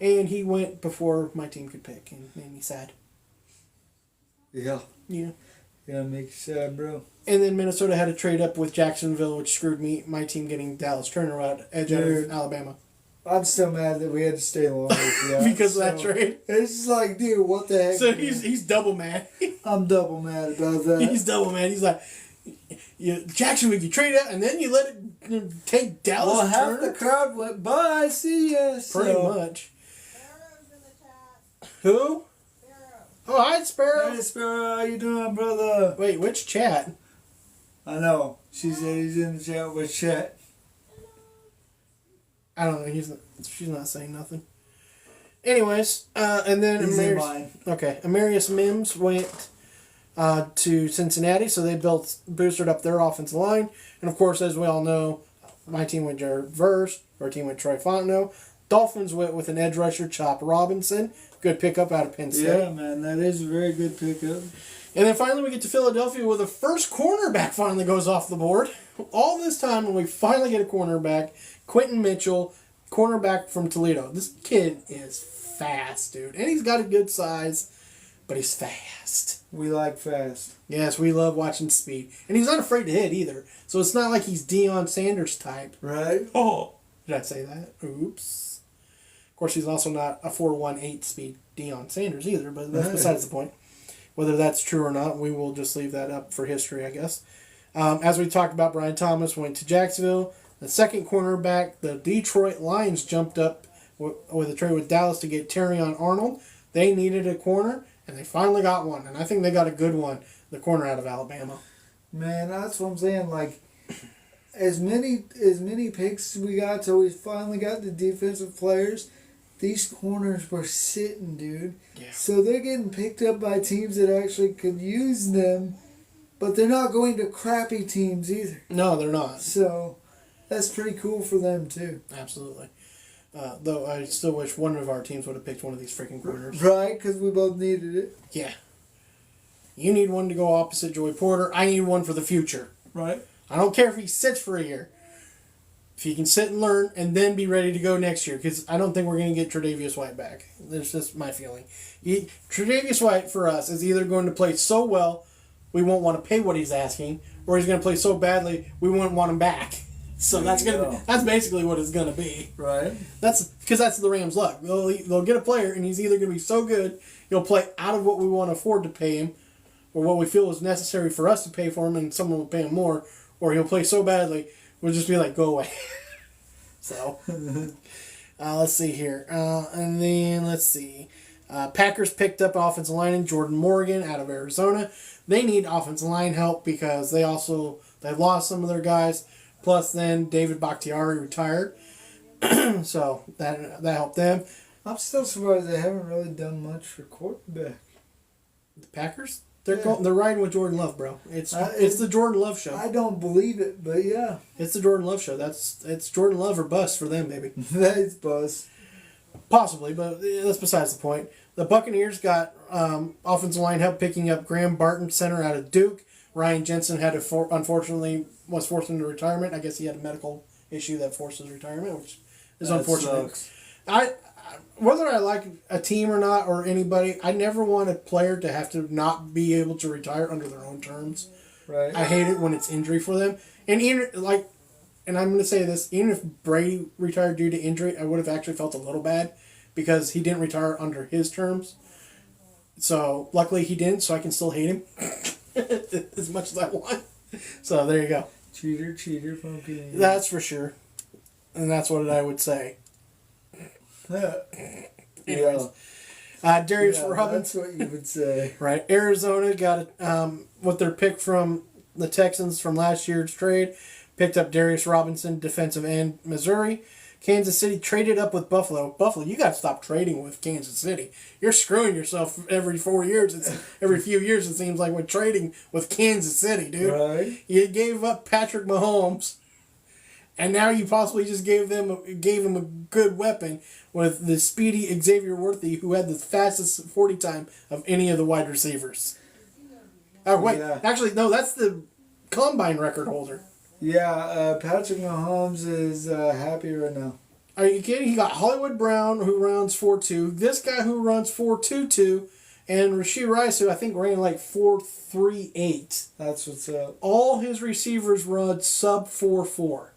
Speaker 1: And he went before my team could pick and made me sad.
Speaker 2: Yeah.
Speaker 1: Yeah.
Speaker 2: Yeah, make you sad, bro.
Speaker 1: And then Minnesota had to trade up with Jacksonville, which screwed my team getting Dallas Turner out of Alabama.
Speaker 2: I'm still mad that we had to stay longer for that.
Speaker 1: Because of that trade.
Speaker 2: It's just like, dude, what the heck?
Speaker 1: So he's double mad.
Speaker 2: I'm double mad about that.
Speaker 1: He's double mad. He's like, Jacksonville, you trade out and then you let it take Dallas Turner?
Speaker 2: Half the crowd went, bye, see ya.
Speaker 1: Pretty much. Who? Oh, hi, Sparrow.
Speaker 2: Hey, Sparrow, how you doing, brother?
Speaker 1: Wait, which chat?
Speaker 2: I know. She said he's in the chat with Chet.
Speaker 1: I don't know. She's not saying nothing. Anyways, and then
Speaker 2: He's in mine.
Speaker 1: Amarius Mims went to Cincinnati, so they boosted up their offensive line. And of course, as we all know, my team went Jared Verse, our team went Troy Fontenot. Dolphins went with an edge rusher, Chop Robinson. Good pickup out of Penn State.
Speaker 2: Yeah, man, that is a very good pickup.
Speaker 1: And then finally we get to Philadelphia where the first cornerback finally goes off the board. All this time when we finally get a cornerback, Quentin Mitchell, cornerback from Toledo. This kid is fast, dude. And he's got a good size, but he's fast.
Speaker 2: We like fast.
Speaker 1: Yes, we love watching speed. And he's not afraid to hit either. So it's not like he's Deion Sanders type.
Speaker 2: Right?
Speaker 1: Oh, did I say that? Oops. Of course, he's also not a 4.18 speed Deion Sanders either, but that's besides the point. Whether that's true or not, we will just leave that up for history, I guess. As we talked about, Brian Thomas went to Jacksonville. The second cornerback, the Detroit Lions jumped up with a trade with Dallas to get Terrion Arnold. They needed a corner, and they finally got one. And I think they got a good one, the corner out of Alabama.
Speaker 2: Man, that's what I'm saying. Like, as many picks as we got till we finally got the defensive players, these corners were sitting, dude.
Speaker 1: Yeah.
Speaker 2: So they're getting picked up by teams that actually could use them, but they're not going to crappy teams either.
Speaker 1: No, they're not.
Speaker 2: So that's pretty cool for them, too.
Speaker 1: Absolutely. Though I still wish one of our teams would have picked one of these freaking corners.
Speaker 2: Right, because we both needed it.
Speaker 1: Yeah. You need one to go opposite Joey Porter. I need one for the future.
Speaker 2: Right.
Speaker 1: I don't care if he sits for a year. If he can sit and learn and then be ready to go next year, because I don't think we're going to get Tre'Davious White back. That's just my feeling. Tre'Davious White, for us, is either going to play so well we won't want to pay what he's asking, or he's going to play so badly we won't want him back. So that's basically what it's going to be.
Speaker 2: Right.
Speaker 1: That's because that's the Rams' luck. They'll get a player, and he's either going to be so good he'll play out of what we want to afford to pay him, or what we feel is necessary for us to pay for him, and someone will pay him more, or he'll play so badly we'll just be like, go away. So, let's see here. And then, let's see. Packers picked up offensive lineman Jordan Morgan out of Arizona. They need offensive line help because they lost some of their guys. Plus, then David Bakhtiari retired. So, that helped them.
Speaker 2: I'm still surprised they haven't really done much for quarterback.
Speaker 1: The Packers? They're riding with Jordan Love, bro. It's the Jordan Love show.
Speaker 2: I don't believe it, but yeah.
Speaker 1: It's the Jordan Love show. It's Jordan Love or bust for them, baby.
Speaker 2: That's buzz.
Speaker 1: Possibly, but that's besides the point. The Buccaneers got offensive line help picking up Graham Barton, center out of Duke. Ryan Jensen unfortunately was forced into retirement. I guess he had a medical issue that forced his retirement, which is unfortunate.
Speaker 2: Sucks.
Speaker 1: Whether I like a team or not, or anybody, I never want a player to have to not be able to retire under their own terms.
Speaker 2: Right.
Speaker 1: I hate it when it's injury for them. And and I'm going to say this, even if Brady retired due to injury, I would have actually felt a little bad because he didn't retire under his terms. So, luckily he didn't, so I can still hate him as much as I want. So, there you go.
Speaker 2: Cheater, funky.
Speaker 1: That's for sure. And that's what I would say. Anyways. Darius Robinson.
Speaker 2: That's what you would say.
Speaker 1: Right. Arizona got with their pick from the Texans from last year's trade. Picked up Darius Robinson, defensive end, Missouri. Kansas City traded up with Buffalo. Buffalo, you got to stop trading with Kansas City. You're screwing yourself every 4 years. Every few years it seems like we're trading with Kansas City, dude.
Speaker 2: Right.
Speaker 1: You gave up Patrick Mahomes, and now you possibly just gave him a good weapon with the speedy Xavier Worthy, who had the fastest 40 time of any of the wide receivers. Oh, wait.
Speaker 2: Yeah.
Speaker 1: Actually, no, that's the combine record holder.
Speaker 2: Yeah, Patrick Mahomes is happy right now.
Speaker 1: Are you kidding? He got Hollywood Brown, who runs 4.2. This guy who runs 4.22. And Rashee Rice, who I think ran like 4.38.
Speaker 2: That's what's up.
Speaker 1: All his receivers run sub 4.4.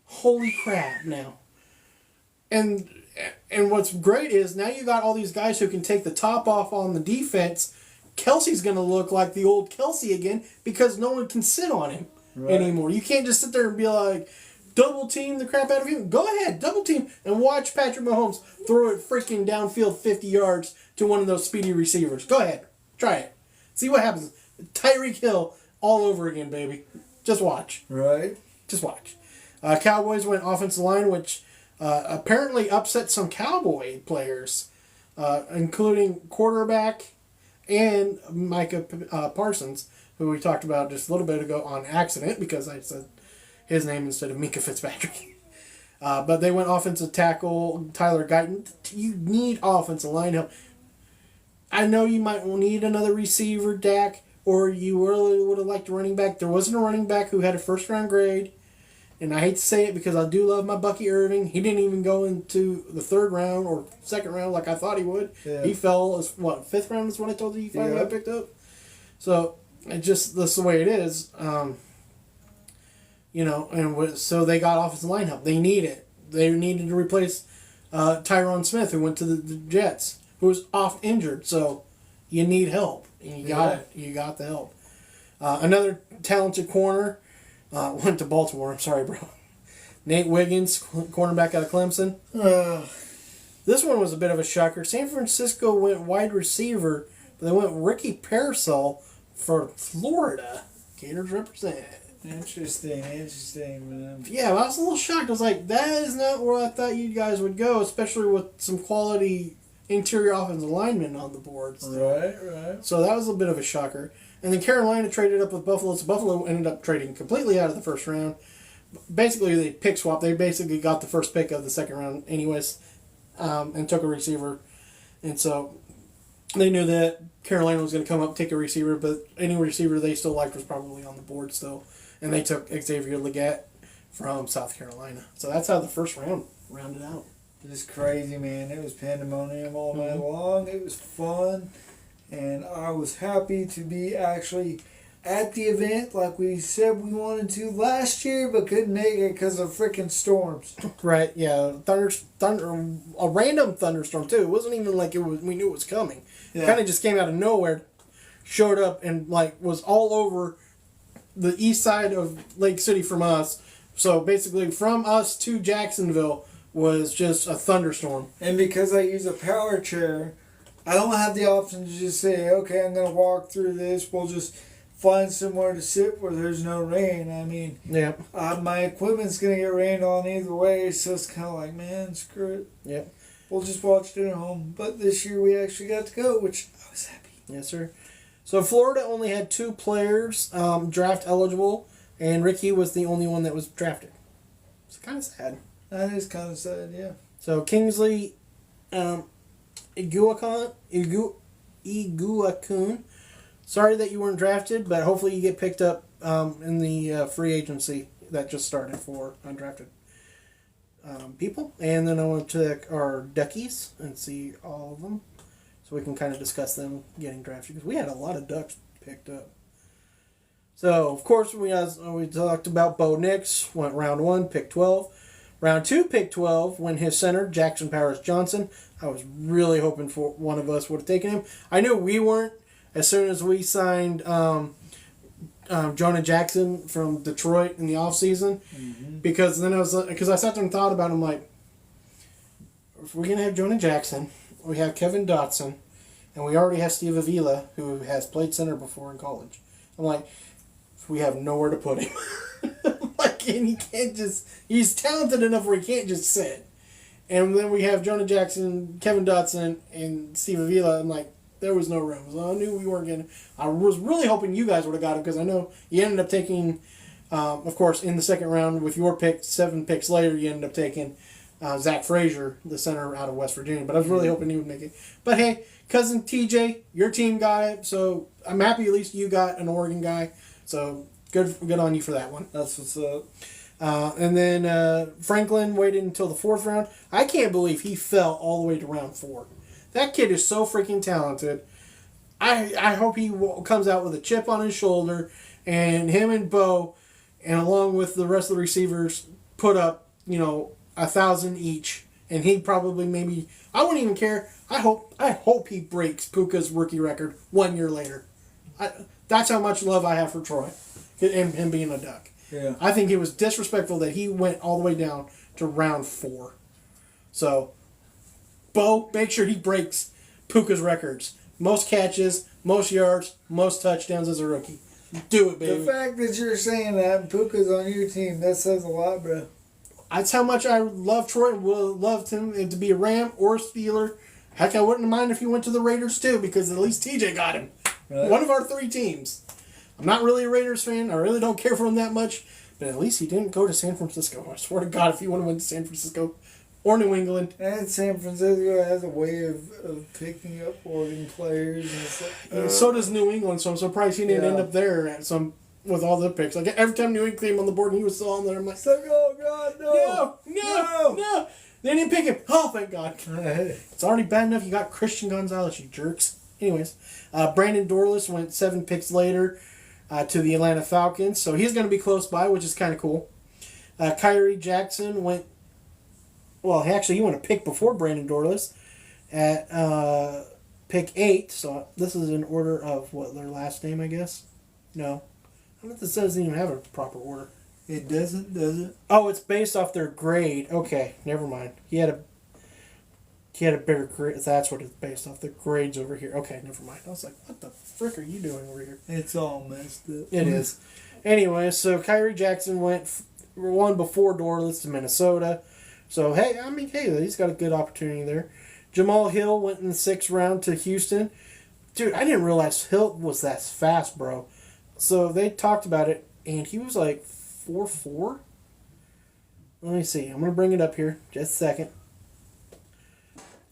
Speaker 1: Holy crap, now. And what's great is now you got all these guys who can take the top off on the defense. Kelsey's going to look like the old Kelsey again because no one can sit on him anymore. You can't just sit there and be like, double team the crap out of him. Go ahead, double team, and watch Patrick Mahomes throw it freaking downfield 50 yards to one of those speedy receivers. Go ahead, try it. See what happens. Tyreek Hill all over again, baby. Just watch.
Speaker 2: Right.
Speaker 1: Just watch. Cowboys went offensive line, which apparently upset some Cowboy players, including quarterback and Micah Parsons, who we talked about just a little bit ago on accident because I said his name instead of Mika Fitzpatrick. But they went offensive tackle Tyler Guyton. You need offensive line help. I know you might need another receiver, Dak, or you really would have liked a running back. There wasn't a running back who had a first-round grade. And I hate to say it because I do love my Bucky Irving. He didn't even go into the third round or second round like I thought he would.
Speaker 2: Yeah.
Speaker 1: He fell as, fifth round is what I told you he finally got picked up? So, that's the way it is. So they got offensive line help. They need it. They needed to replace Tyron Smith, who went to the Jets, who was off injured. So, you need help. And you got it. You got the help. Another talented corner went to Baltimore. I'm sorry, bro. Nate Wiggins, cornerback out of Clemson. This one was a bit of a shocker. San Francisco went wide receiver, but they went Ricky Pearsall for Florida. Gators represent.
Speaker 2: Interesting, man.
Speaker 1: Yeah, I was a little shocked. I was like, that is not where I thought you guys would go, especially with some quality interior offensive linemen on the board.
Speaker 2: Right.
Speaker 1: So that was a bit of a shocker. And then Carolina traded up with Buffalo. So Buffalo ended up trading completely out of the first round. Basically, they pick swap. They basically got the first pick of the second round anyways, and took a receiver. And so they knew that Carolina was going to come up, take a receiver, but any receiver they still liked was probably on the board still. And they took Xavier Legette from South Carolina. So that's how the first round rounded out.
Speaker 2: Just crazy, man. It was pandemonium all night long. It was fun. And I was happy to be actually at the event like we said we wanted to last year, but couldn't make it because of freaking storms.
Speaker 1: Right, yeah. A random thunderstorm, too. It wasn't even like we knew it was coming.
Speaker 2: Yeah.
Speaker 1: It kind of just came out of nowhere, showed up, and was all over the east side of Lake City from us. So basically, from us to Jacksonville was just a thunderstorm.
Speaker 2: And because I use a power chair, I don't have the option to just say, okay, I'm going to walk through this. We'll just find somewhere to sit where there's no rain. I mean,
Speaker 1: Yep.
Speaker 2: My equipment's going to get rained on either way, so it's kind of like, man, screw it.
Speaker 1: Yep.
Speaker 2: We'll just watch it at home. But this year we actually got to go, which I was happy.
Speaker 1: Yes, sir. So Florida only had 2 players draft eligible, and Ricky was the only one that was drafted. It's kind of sad.
Speaker 2: That is kind of sad, yeah.
Speaker 1: So Kingsley Iguakun. Sorry that you weren't drafted, but hopefully you get picked up in the free agency that just started for undrafted people. And then I want to check our Duckies and see all of them, so we can kind of discuss them getting drafted, because we had a lot of Ducks picked up. So, of course, we talked about Bo Nix, went round 1, pick 12. Round 2, pick 12, when his center, Jackson Powers Johnson. I was really hoping for one of us would have taken him. I knew we weren't as soon as we signed Jonah Jackson from Detroit in the offseason. Mm-hmm. Because then I sat there and thought about him, like, if we're going to have Jonah Jackson, we have Kevin Dotson, and we already have Steve Avila, who has played center before in college. I'm like, we have nowhere to put him. And he can't he's talented enough where he can't just sit. And then we have Jonah Jackson, Kevin Dotson, and Steve Avila. I'm like, there was no room. So I knew we weren't getting. I was really hoping you guys would have got him, because I know you ended up taking, of course, in the second round with your pick, 7 picks later, you ended up taking Zach Frazier, the center out of West Virginia. But I was really hoping he would make it. But hey, cousin TJ, your team got it. So I'm happy at least you got an Oregon guy. So good on you for that one.
Speaker 2: That's what's up.
Speaker 1: And then Franklin waited until the 4th round. I can't believe he fell all the way to round 4. That kid is so freaking talented. I hope he comes out with a chip on his shoulder, and him and Bo, and along with the rest of the receivers, put up 1,000 each, and he probably maybe, I wouldn't even care. I hope he breaks Puka's rookie record 1 year later. That's how much love I have for Troy, and him being a Duck.
Speaker 2: Yeah.
Speaker 1: I think it was disrespectful that he went all the way down to round 4. So, Bo, make sure he breaks Puka's records. Most catches, most yards, most touchdowns as a rookie. Do it, baby.
Speaker 2: The fact that you're saying that and Puka's on your team, that says a lot, bro.
Speaker 1: That's how much I love Troy and would have loved him to be a Ram or a Steeler. Heck, I wouldn't mind if he went to the Raiders too, because at least TJ got him.
Speaker 2: Right.
Speaker 1: One of our 3 teams. I'm not really a Raiders fan. I really don't care for him that much. But at least he didn't go to San Francisco. I swear to God, if he would have went to San Francisco or New England.
Speaker 2: And San Francisco has a way of picking up Oregon players and stuff.
Speaker 1: So does New England, so I'm surprised he didn't end up there at some with all the picks. Like every time New England came on the board and he was still on there, I'm like,
Speaker 2: Oh God,
Speaker 1: no. They didn't pick him. Oh, thank God. It's already bad enough you got Christian Gonzalez, you jerks. Anyways, Brandon Dorlus went 7 picks later to the Atlanta Falcons, so he's going to be close by, which is kind of cool. Kyrie Jackson went, well, actually, he went a pick before Brandon Dorlus at pick 8, so this is in order of what, their last name, I guess? No. I don't know if this doesn't even have a proper order.
Speaker 2: It doesn't, does it?
Speaker 1: Oh, it's based off their grade. Okay, never mind. He had a better grade. That's what it's based off. The grades over here. Okay, never mind. I was like, what the frick are you doing over here?
Speaker 2: It's all messed up.
Speaker 1: It is. Anyway, so Kyrie Jackson went one before Dorlus to Minnesota. So, hey, he's got a good opportunity there. Jamal Hill went in the 6th round to Houston. Dude, I didn't realize Hill was that fast, bro. So they talked about it, and he was like 4.4. Let me see. I'm going to bring it up here. Just a second.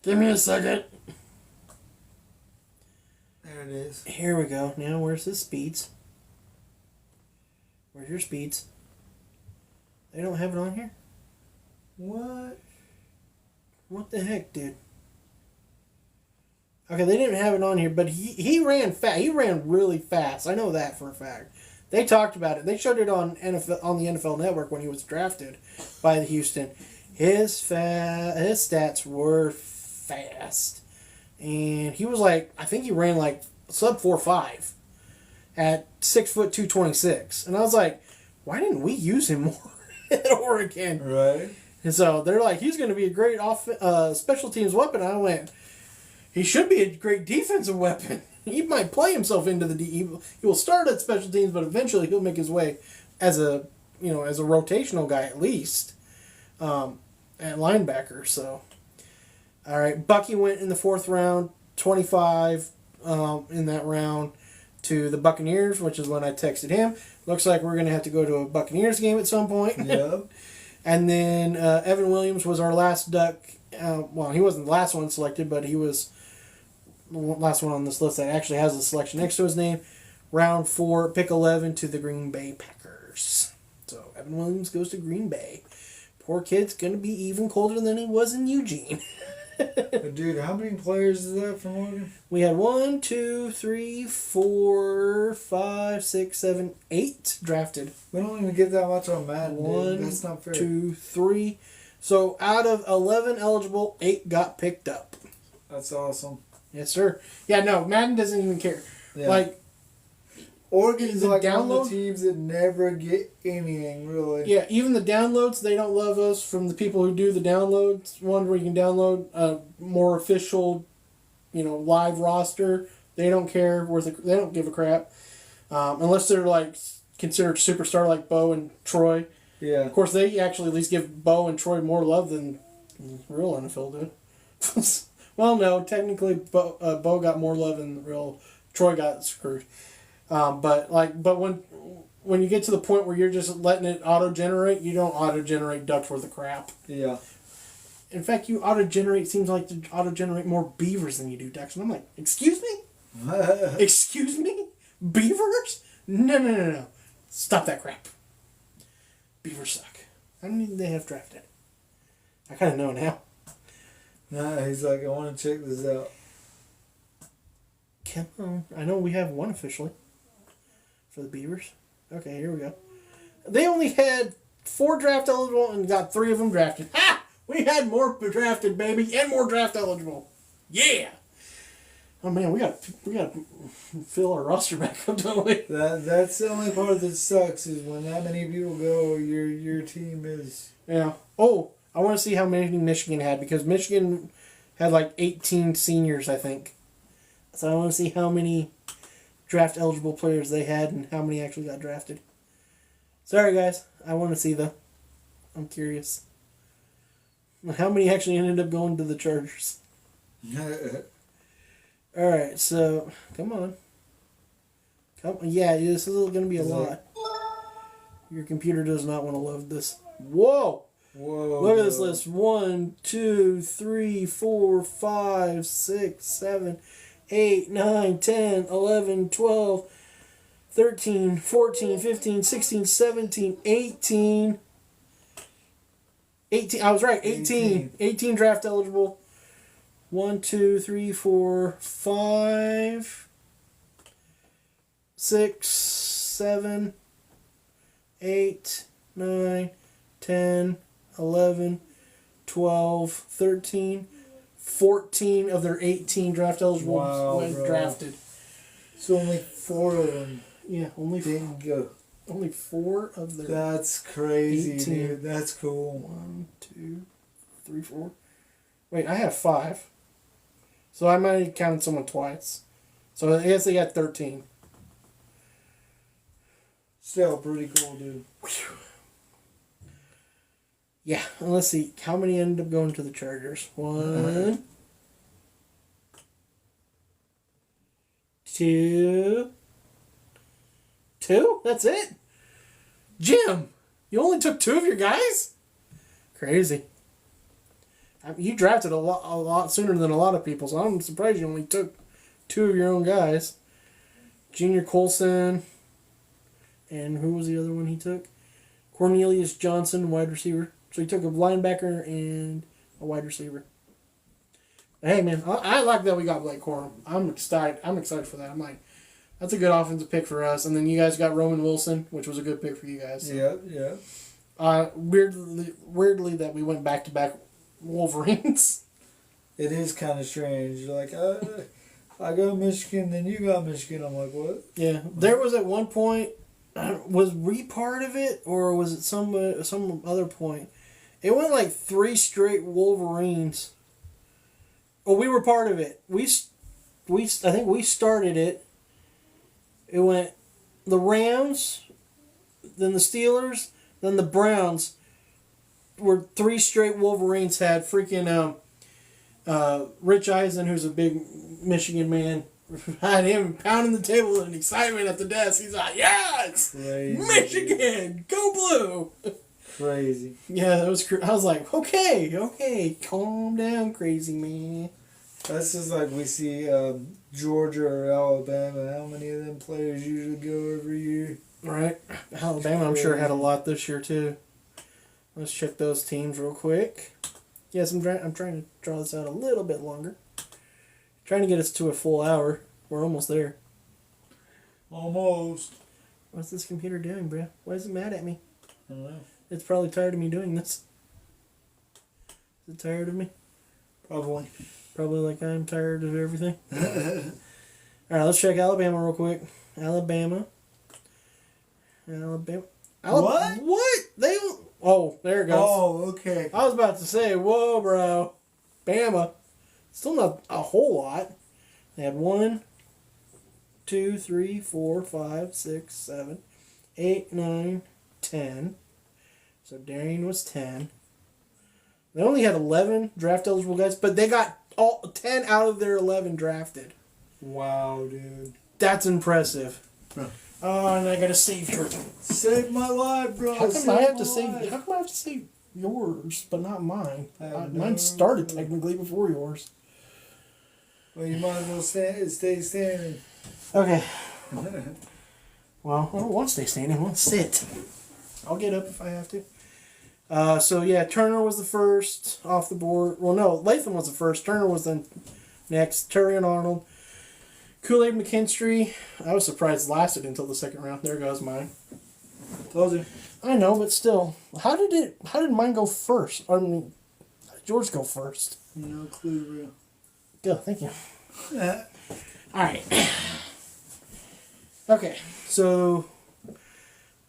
Speaker 1: Give me a second.
Speaker 2: There it is.
Speaker 1: Here we go. Now, where's the speeds? Where's your speeds? They don't have it on here?
Speaker 2: What?
Speaker 1: What the heck, dude? Okay, they didn't have it on here, but he ran fast. He ran really fast. I know that for a fact. They talked about it. They showed it on the NFL Network when he was drafted by the Houston. His stats were fast, and he was like, I think he ran like sub 4.5 at 6 foot 226, and I was like, why didn't we use him more at Oregon?
Speaker 2: Right.
Speaker 1: And so they're like, he's going to be a great special teams weapon. And I went, he should be a great defensive weapon. He might play himself into the he will start at special teams, but eventually he'll make his way as a rotational guy at least at linebacker. So, all right, Bucky went in the 4th round, 25 in that round to the Buccaneers, which is when I texted him. Looks like we're going to have to go to a Buccaneers game at some point.
Speaker 2: Yep.
Speaker 1: And then Evan Williams was our last Duck. Well, he wasn't the last one selected, but he was the last one on this list that actually has a selection next to his name. Round 4, pick 11 to the Green Bay Packers. So Evan Williams goes to Green Bay. Poor kid's going to be even colder than he was in Eugene.
Speaker 2: But dude, how many players is that from Oregon?
Speaker 1: We had 1, 2, 3, 4, 5, 6, 7, 8 drafted.
Speaker 2: We don't even get that much on Madden,
Speaker 1: One,
Speaker 2: dude. That's not fair.
Speaker 1: 2, 3. So out of 11 eligible, 8 got picked up.
Speaker 2: That's awesome.
Speaker 1: Yes, sir. Yeah, no, Madden doesn't even care.
Speaker 2: Yeah.
Speaker 1: Like,
Speaker 2: Oregon is
Speaker 1: the
Speaker 2: like one
Speaker 1: download-
Speaker 2: of the teams that never get anything, really.
Speaker 1: yeah, even the downloads, they don't love us from the people who do the downloads. One where you can download a more official, live roster. They don't care. They don't give a crap. Unless they're, like, considered superstar like Bo and Troy.
Speaker 2: Yeah.
Speaker 1: Of course, they actually at least give Bo and Troy more love than real NFL did. Well, no, technically Bo got more love than real Troy got screwed. But when you get to the point where you're just letting it auto-generate, you don't auto-generate ducks worth of crap.
Speaker 2: Yeah.
Speaker 1: In fact, you auto-generate seems like to auto-generate more beavers than you do ducks. And I'm like, excuse me? Excuse me? Beavers? No. Stop that crap. Beavers suck. How many did they have drafted? I kind of know now.
Speaker 2: Nah, he's like, I want to check this out.
Speaker 1: Come on. I know we have one officially for the Beavers. Okay, here we go. They only had 4 draft eligible and got 3 of them drafted. Ha! We had more drafted, baby, and more draft eligible. Yeah! Oh man, we got to fill our roster back up, don't we?
Speaker 2: That's the only part that sucks is when that many people go, your team is.
Speaker 1: Yeah. Oh, I want to see how many Michigan had because Michigan had like 18 seniors, I think. So I want to see how many draft eligible players they had and how many actually got drafted. Sorry, guys. I want to see though. I'm curious. How many actually ended up going to the Chargers? All right, so come on. Yeah, this is going to be a lot. Your computer does not want to load this. Whoa!
Speaker 2: Whoa.
Speaker 1: Look at this list. 1, 2, 3, 4, 5, 6, 7, 8, 9, 10, 11, 12, 13, 14, 15, 16, 17, 18. 18. I was right. 18. 18 draft eligible. 1, 2, 3, 4, 5, 6, 7, 8, 9, 10, 11, 12, 13, 14 of their 18 draft eligible went drafted.
Speaker 2: So only 4 of them.
Speaker 1: Yeah, only
Speaker 2: didn't go.
Speaker 1: Only 4 of their.
Speaker 2: That's crazy,
Speaker 1: 18.
Speaker 2: dude. That's cool.
Speaker 1: 1, 2, 3, 4. Wait, I have 5. So I might have counted someone twice. So I guess they got 13.
Speaker 2: Still pretty cool, dude.
Speaker 1: Yeah, and let's see. How many ended up going to the Chargers? 1, 2. 2? That's it? Jim, you only took 2 of your guys? Crazy. You drafted a lot sooner than a lot of people, so I'm surprised you only took 2 of your own guys. Junior Colson, and who was the other one he took? Cornelius Johnson, wide receiver. So he took a linebacker and a wide receiver. Hey man, I like that we got Blake Corum. I'm excited. I'm excited for that. I'm like, that's a good offensive pick for us. And then you guys got Roman Wilson, which was a good pick for you guys. So.
Speaker 2: Yeah.
Speaker 1: Weirdly that we went back to back Wolverines.
Speaker 2: It is kind of strange. You're like, I got Michigan, then you got Michigan. I'm like, what?
Speaker 1: Yeah, there was at one point. Was we part of it, or was it some other point? It went like 3 straight Wolverines. Oh, we were part of it. I think we started it. It went the Rams, then the Steelers, then the Browns. Were 3 straight Wolverines had freaking Rich Eisen, who's a big Michigan man, had him pounding the table in excitement at the desk. He's like, yes!
Speaker 2: Crazy.
Speaker 1: Michigan! Go Blue!
Speaker 2: Crazy.
Speaker 1: Yeah, that was I was like, okay, calm down, crazy man.
Speaker 2: That's just like we see Georgia or Alabama. How many of them players usually go every year?
Speaker 1: Right. Alabama, I'm sure, had a lot this year, too. Let's check those teams real quick. Yes, I'm trying to draw this out a little bit longer. Trying to get us to a full hour. We're almost there.
Speaker 2: Almost.
Speaker 1: What's this computer doing, bro? Why is it mad at me?
Speaker 2: I don't know.
Speaker 1: It's probably tired of me doing this. Is it tired of me?
Speaker 2: Probably.
Speaker 1: Probably like I'm tired of everything. Alright, let's check Alabama real quick. Alabama. What? Oh, there it goes.
Speaker 2: Oh, okay.
Speaker 1: I was about to say, whoa, bro. Bama. Still not a whole lot. They had 1, 2, 3, 4, 5, 6, 7, 8, 9, 10. So Darian was 10. They only had 11 draft eligible guys, but they got all 10 out of their 11 drafted.
Speaker 2: Wow, dude.
Speaker 1: That's impressive. Oh, and I gotta save your.
Speaker 2: Save my life, bro.
Speaker 1: How come I have to save yours, but not mine? Mine started technically before yours.
Speaker 2: Well, you might as well stay standing.
Speaker 1: Okay. Well, I don't want to stay standing. I want to sit. I'll get up if I have to. So, yeah, Turner was the first off the board. Well, no, Latham was the first. Turner was then next. Turian Arnold. Kool-Aid McKinstry. I was surprised lasted until the second round. There goes mine.
Speaker 2: Told you.
Speaker 1: I know, but still. How did mine go first? I mean, George go first?
Speaker 2: No clue, bro.
Speaker 1: Good, thank you. All right. Okay, so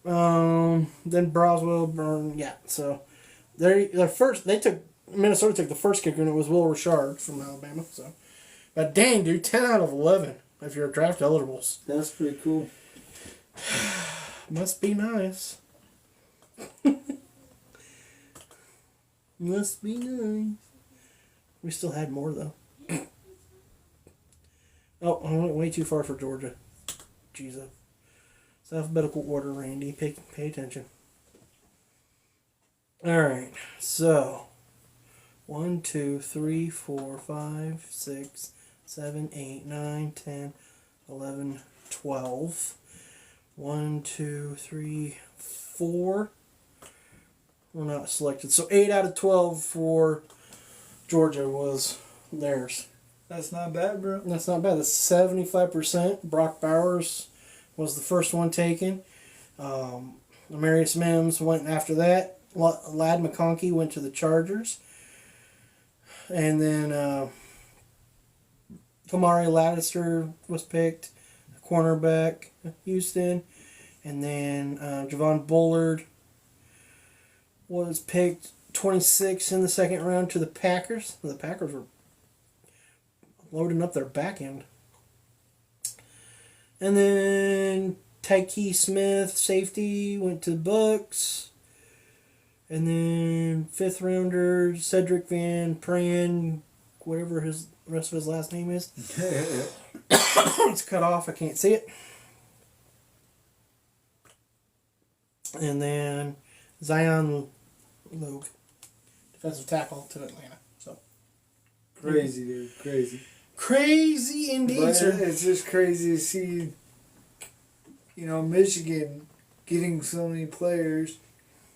Speaker 1: then Broswell, Burn, yeah. So Minnesota took the first kicker, and it was Will Richard from Alabama. So, but dang, dude, 10 out of 11 if you're draft eligibles.
Speaker 2: That's pretty cool.
Speaker 1: Must be nice. Must be nice. We still had more though. Oh, I went way too far for Georgia. Jesus. It's alphabetical order, Randy. Pay attention. Alright, so 1, 2, 3, 4, 5, 6, 7, 8, 9, 10, 11, 12. 1, 2, 3, 4. We're not selected. So 8 out of 12 for Georgia was theirs.
Speaker 2: That's not bad, bro.
Speaker 1: That's not bad. That's 75%. Brock Bowers was the first one taken. Amarius Mims went after that. Ladd McConkey went to the Chargers. And then Kamari Lattister was picked, cornerback, Houston. And then Javon Bullard was picked 26 in the second round to the Packers. The Packers were loading up their back end. And then Tyke Smith, safety, went to the Bucks. And then fifth rounder, Cedric Van Pran, whatever his rest of his last name is. It's cut off, I can't see it. And then Zion Logue, defensive tackle to Atlanta. So
Speaker 2: Crazy, dude. Crazy.
Speaker 1: crazy indeed,
Speaker 2: But
Speaker 1: sir.
Speaker 2: it's just crazy to see, Michigan getting so many players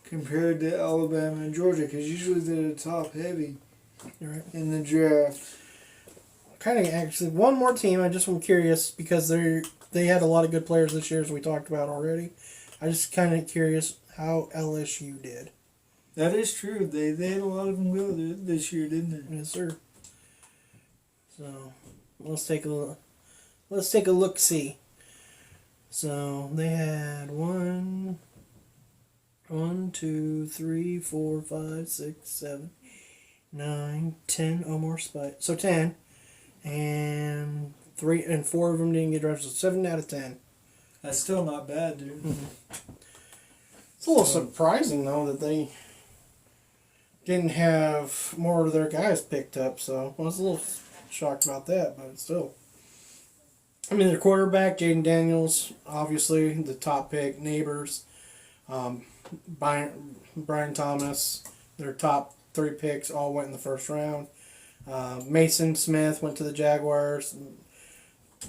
Speaker 2: compared to Alabama and Georgia, because usually they're the top heavy
Speaker 1: You're right.
Speaker 2: in the draft.
Speaker 1: Kind of actually one more team. I just am curious because they had a lot of good players this year, as we talked about already. I just kind of curious how LSU did.
Speaker 2: That is true. They had a lot of them go this year, didn't they?
Speaker 1: Yes, sir. So let's take a look. Let's take a look. See. So they had 1, 2, 3, 4, 5, 6, 7, 9, 10. Oh, more spots. So 10, and 3 and 4 of them didn't get drafted. So 7 out of 10.
Speaker 2: That's still not bad, dude.
Speaker 1: It's a little surprising though that they didn't have more of their guys picked up. So I was a little shocked about that, but still. I mean, their quarterback, Jaden Daniels, obviously the top pick. Neighbors, Brian Thomas, their top 3 picks all went in the first round. Mason Smith went to the Jaguars.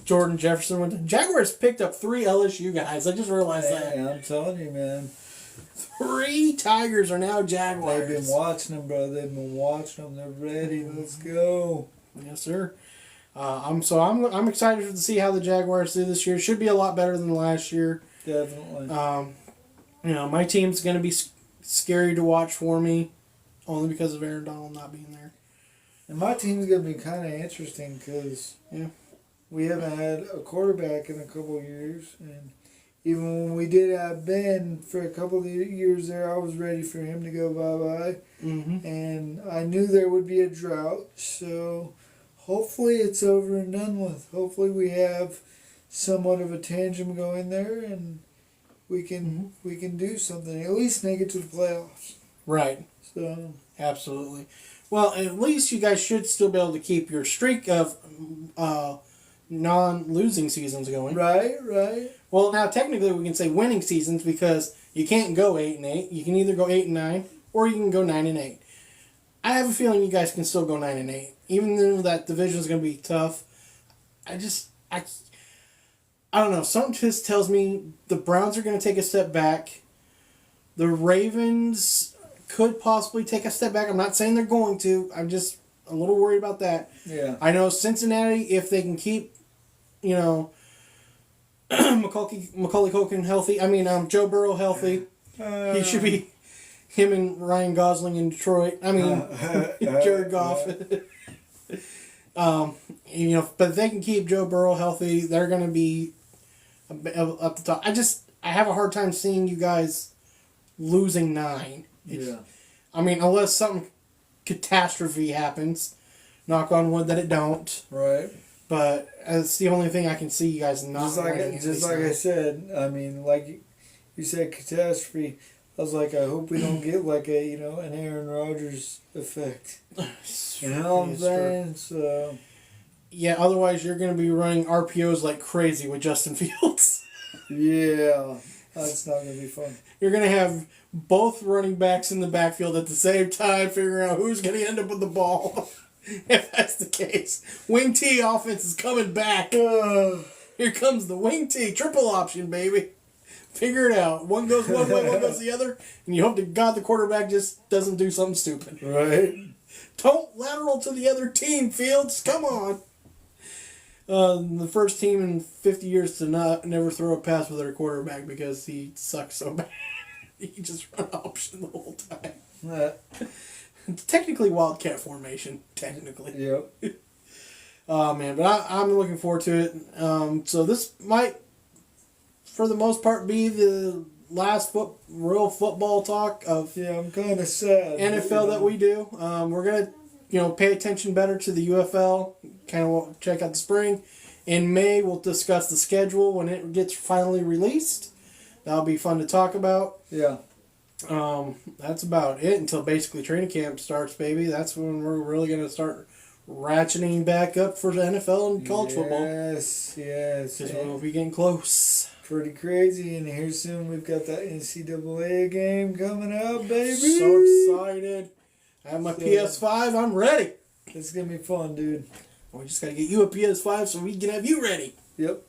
Speaker 1: Jordan Jefferson went to Jaguars. Picked up 3 LSU guys. I just realized that.
Speaker 2: Hey, I'm telling you, man.
Speaker 1: 3 Tigers are now Jaguars.
Speaker 2: They've been watching them, bro. They've been watching them. They're ready. Let's go.
Speaker 1: Yes, sir. I'm excited to see how the Jaguars do this year. Should be a lot better than last year.
Speaker 2: Definitely.
Speaker 1: My team's going to be scary to watch for me, only because of Aaron Donald not being there.
Speaker 2: And my team's going to be kind of interesting because we haven't had a quarterback in a couple of years. And even when we did have Ben for a couple of years there, I was ready for him to go bye-bye.
Speaker 1: Mm-hmm.
Speaker 2: And I knew there would be a drought. So hopefully it's over and done with. Hopefully we have somewhat of a tangent going there and we can do something. At least make it to the playoffs.
Speaker 1: Right.
Speaker 2: So
Speaker 1: Absolutely. Well, at least you guys should still be able to keep your streak of non-losing seasons going.
Speaker 2: Right.
Speaker 1: Well, now technically we can say winning seasons because you can't go 8-8. You can either go 8-9 or you can go 9-8. I have a feeling you guys can still go 9-8, even though that division is going to be tough. I don't know. Something just tells me the Browns are going to take a step back. The Ravens could possibly take a step back. I'm not saying they're going to. I'm just a little worried about that.
Speaker 2: Yeah.
Speaker 1: I know Cincinnati, if they can keep, Macaulay Culkin healthy. I mean, Joe Burrow healthy. He should be him and Ryan Gosling in Detroit. I mean, Jared Goff. But if they can keep Joe Burrow healthy, they're going to be up the top. I have a hard time seeing you guys losing 9.
Speaker 2: Yeah.
Speaker 1: I mean, unless something catastrophe happens, knock on wood that it don't.
Speaker 2: Right.
Speaker 1: But it's the only thing I can see you guys not
Speaker 2: Just like
Speaker 1: winning.
Speaker 2: I said, I mean, like you said, catastrophe. I was like, I hope we don't get like an Aaron Rodgers effect. You know what I'm saying? So.
Speaker 1: Yeah, otherwise you're going to be running RPOs like crazy with Justin Fields.
Speaker 2: Yeah, that's not going to be fun.
Speaker 1: You're going to have both running backs in the backfield at the same time, figuring out who's going to end up with the ball. If that's the case. Wing T offense is coming back. Here comes the Wing T. Triple option, baby. Figure it out. One goes one way, one goes the other, and you hope to God the quarterback just doesn't do something stupid.
Speaker 2: Right.
Speaker 1: Don't lateral to the other team, Fields. Come on. The first team in 50 years to never throw a pass with their quarterback because he sucks so bad. He just run option the whole time. It's technically Wildcat formation. Technically.
Speaker 2: Yep.
Speaker 1: Oh, man. But I'm looking forward to it. So this might, for the most part, be the last real football talk of
Speaker 2: I'm kind of sad.
Speaker 1: NFL that we do. We're going to pay attention better to the UFL. Kind of check out the spring. In May, we'll discuss the schedule when it gets finally released. That'll be fun to talk about.
Speaker 2: Yeah.
Speaker 1: That's about it until basically training camp starts, baby. That's when we're really going to start ratcheting back up for the NFL and college football.
Speaker 2: Yes.
Speaker 1: Because we'll be getting close.
Speaker 2: Pretty crazy, and here soon we've got that NCAA game coming up, baby.
Speaker 1: So excited. I have my PS5. I'm ready.
Speaker 2: It's going to be fun, dude.
Speaker 1: We just got to get you a PS5 so we can have you ready.
Speaker 2: Yep.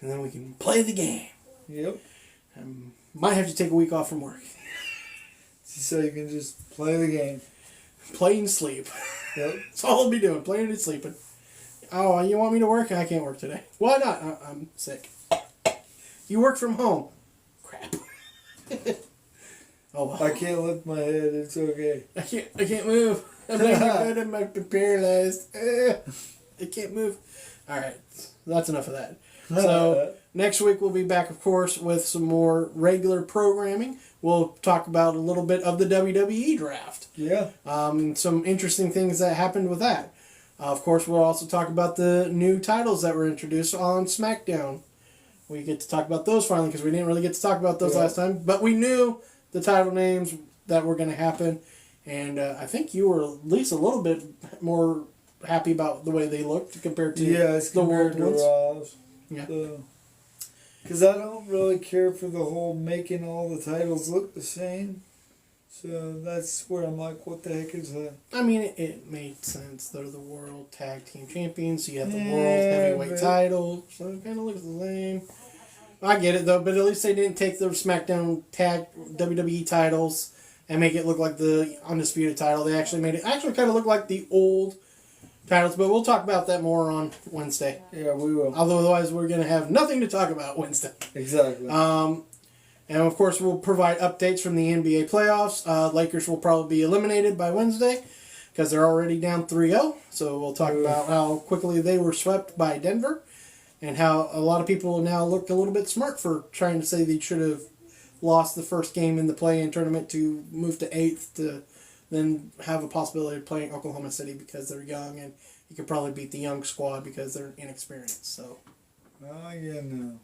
Speaker 1: And then we can play the game.
Speaker 2: Yep.
Speaker 1: Might have to take a week off from work.
Speaker 2: So you can just play the game.
Speaker 1: Play and sleep.
Speaker 2: Yep.
Speaker 1: That's all I'll be doing. Playing and sleeping. Oh, you want me to work? I can't work today. Why not? I'm sick. You work from home. Crap. Oh well.
Speaker 2: I can't lift my head. It's okay.
Speaker 1: I can't move. I'm laying in bed. I'm paralyzed. I can't move. All right. That's enough of that. So next week we'll be back, of course, with some more regular programming. We'll talk about a little bit of the WWE draft.
Speaker 2: Yeah.
Speaker 1: Some interesting things that happened with that. Of course, we'll also talk about the new titles that were introduced on SmackDown. We get to talk about those finally because we didn't really get to talk about those last time. But we knew the title names that were going to happen. And I think you were at least a little bit more happy about the way they looked compared to the world ones.
Speaker 2: Raws.
Speaker 1: Yeah.
Speaker 2: Because I don't really care for the whole making all the titles look the same. So that's where I'm like, what the heck is that?
Speaker 1: I mean, it made sense. They're the World Tag Team Champions, so you have the World Heavyweight title, so it kind of looks the same. I get it, though, but at least they didn't take the SmackDown Tag WWE titles and make it look like the Undisputed title. They actually made it kind of look like the old titles, but we'll talk about that more on Wednesday.
Speaker 2: Yeah, we will.
Speaker 1: Although otherwise we're going to have nothing to talk about Wednesday.
Speaker 2: Exactly.
Speaker 1: And of course we'll provide updates from the NBA playoffs. Lakers will probably be eliminated by Wednesday because they're already down 3-0. So we'll talk about how quickly they were swept by Denver and how a lot of people now look a little bit smart for trying to say they should have lost the first game in the play-in tournament to move to 8th to then have a possibility of playing Oklahoma City because they're young, and you could probably beat the young squad because they're inexperienced. So,
Speaker 2: no.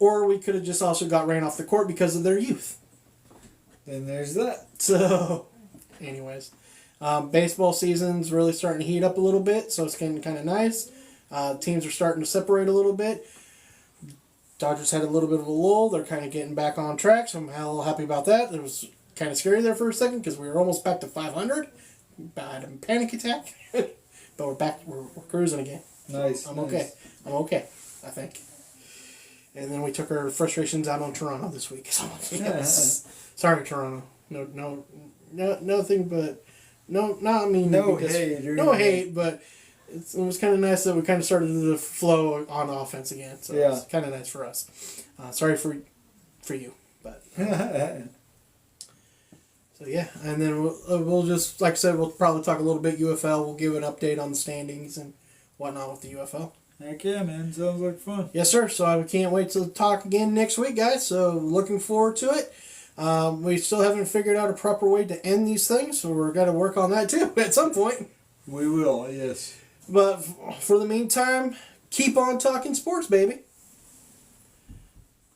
Speaker 1: Or we could have just also got ran off the court because of their youth.
Speaker 2: Then there's that.
Speaker 1: So, anyways, baseball season's really starting to heat up a little bit, so it's getting kind of nice. Teams are starting to separate a little bit. Dodgers had a little bit of a lull. They're kind of getting back on track, so I'm a little happy about that. It was kind of scary there for a second because we were almost back to 500. I had a panic attack, but we're back. We're cruising again.
Speaker 2: Nice.
Speaker 1: I'm okay. I'm okay, I think. And then we took our frustrations out on Toronto this week. So, yes. Sorry, Toronto. No, nothing but not mean.
Speaker 2: No hate.
Speaker 1: No hate, but it was kind of nice that we kind of started the flow on offense again. So it's kind of nice for us. Sorry for you, but. So yeah, and then we'll just, like I said, we'll probably talk a little bit UFL. We'll give an update on the standings and whatnot with the UFL.
Speaker 2: Heck yeah, man. Sounds like fun.
Speaker 1: Yes, sir. So I can't wait to talk again next week, guys. So looking forward to it. We still haven't figured out a proper way to end these things, so we're going to work on that too at some point.
Speaker 2: We will, yes.
Speaker 1: But for the meantime, keep on talking sports, baby.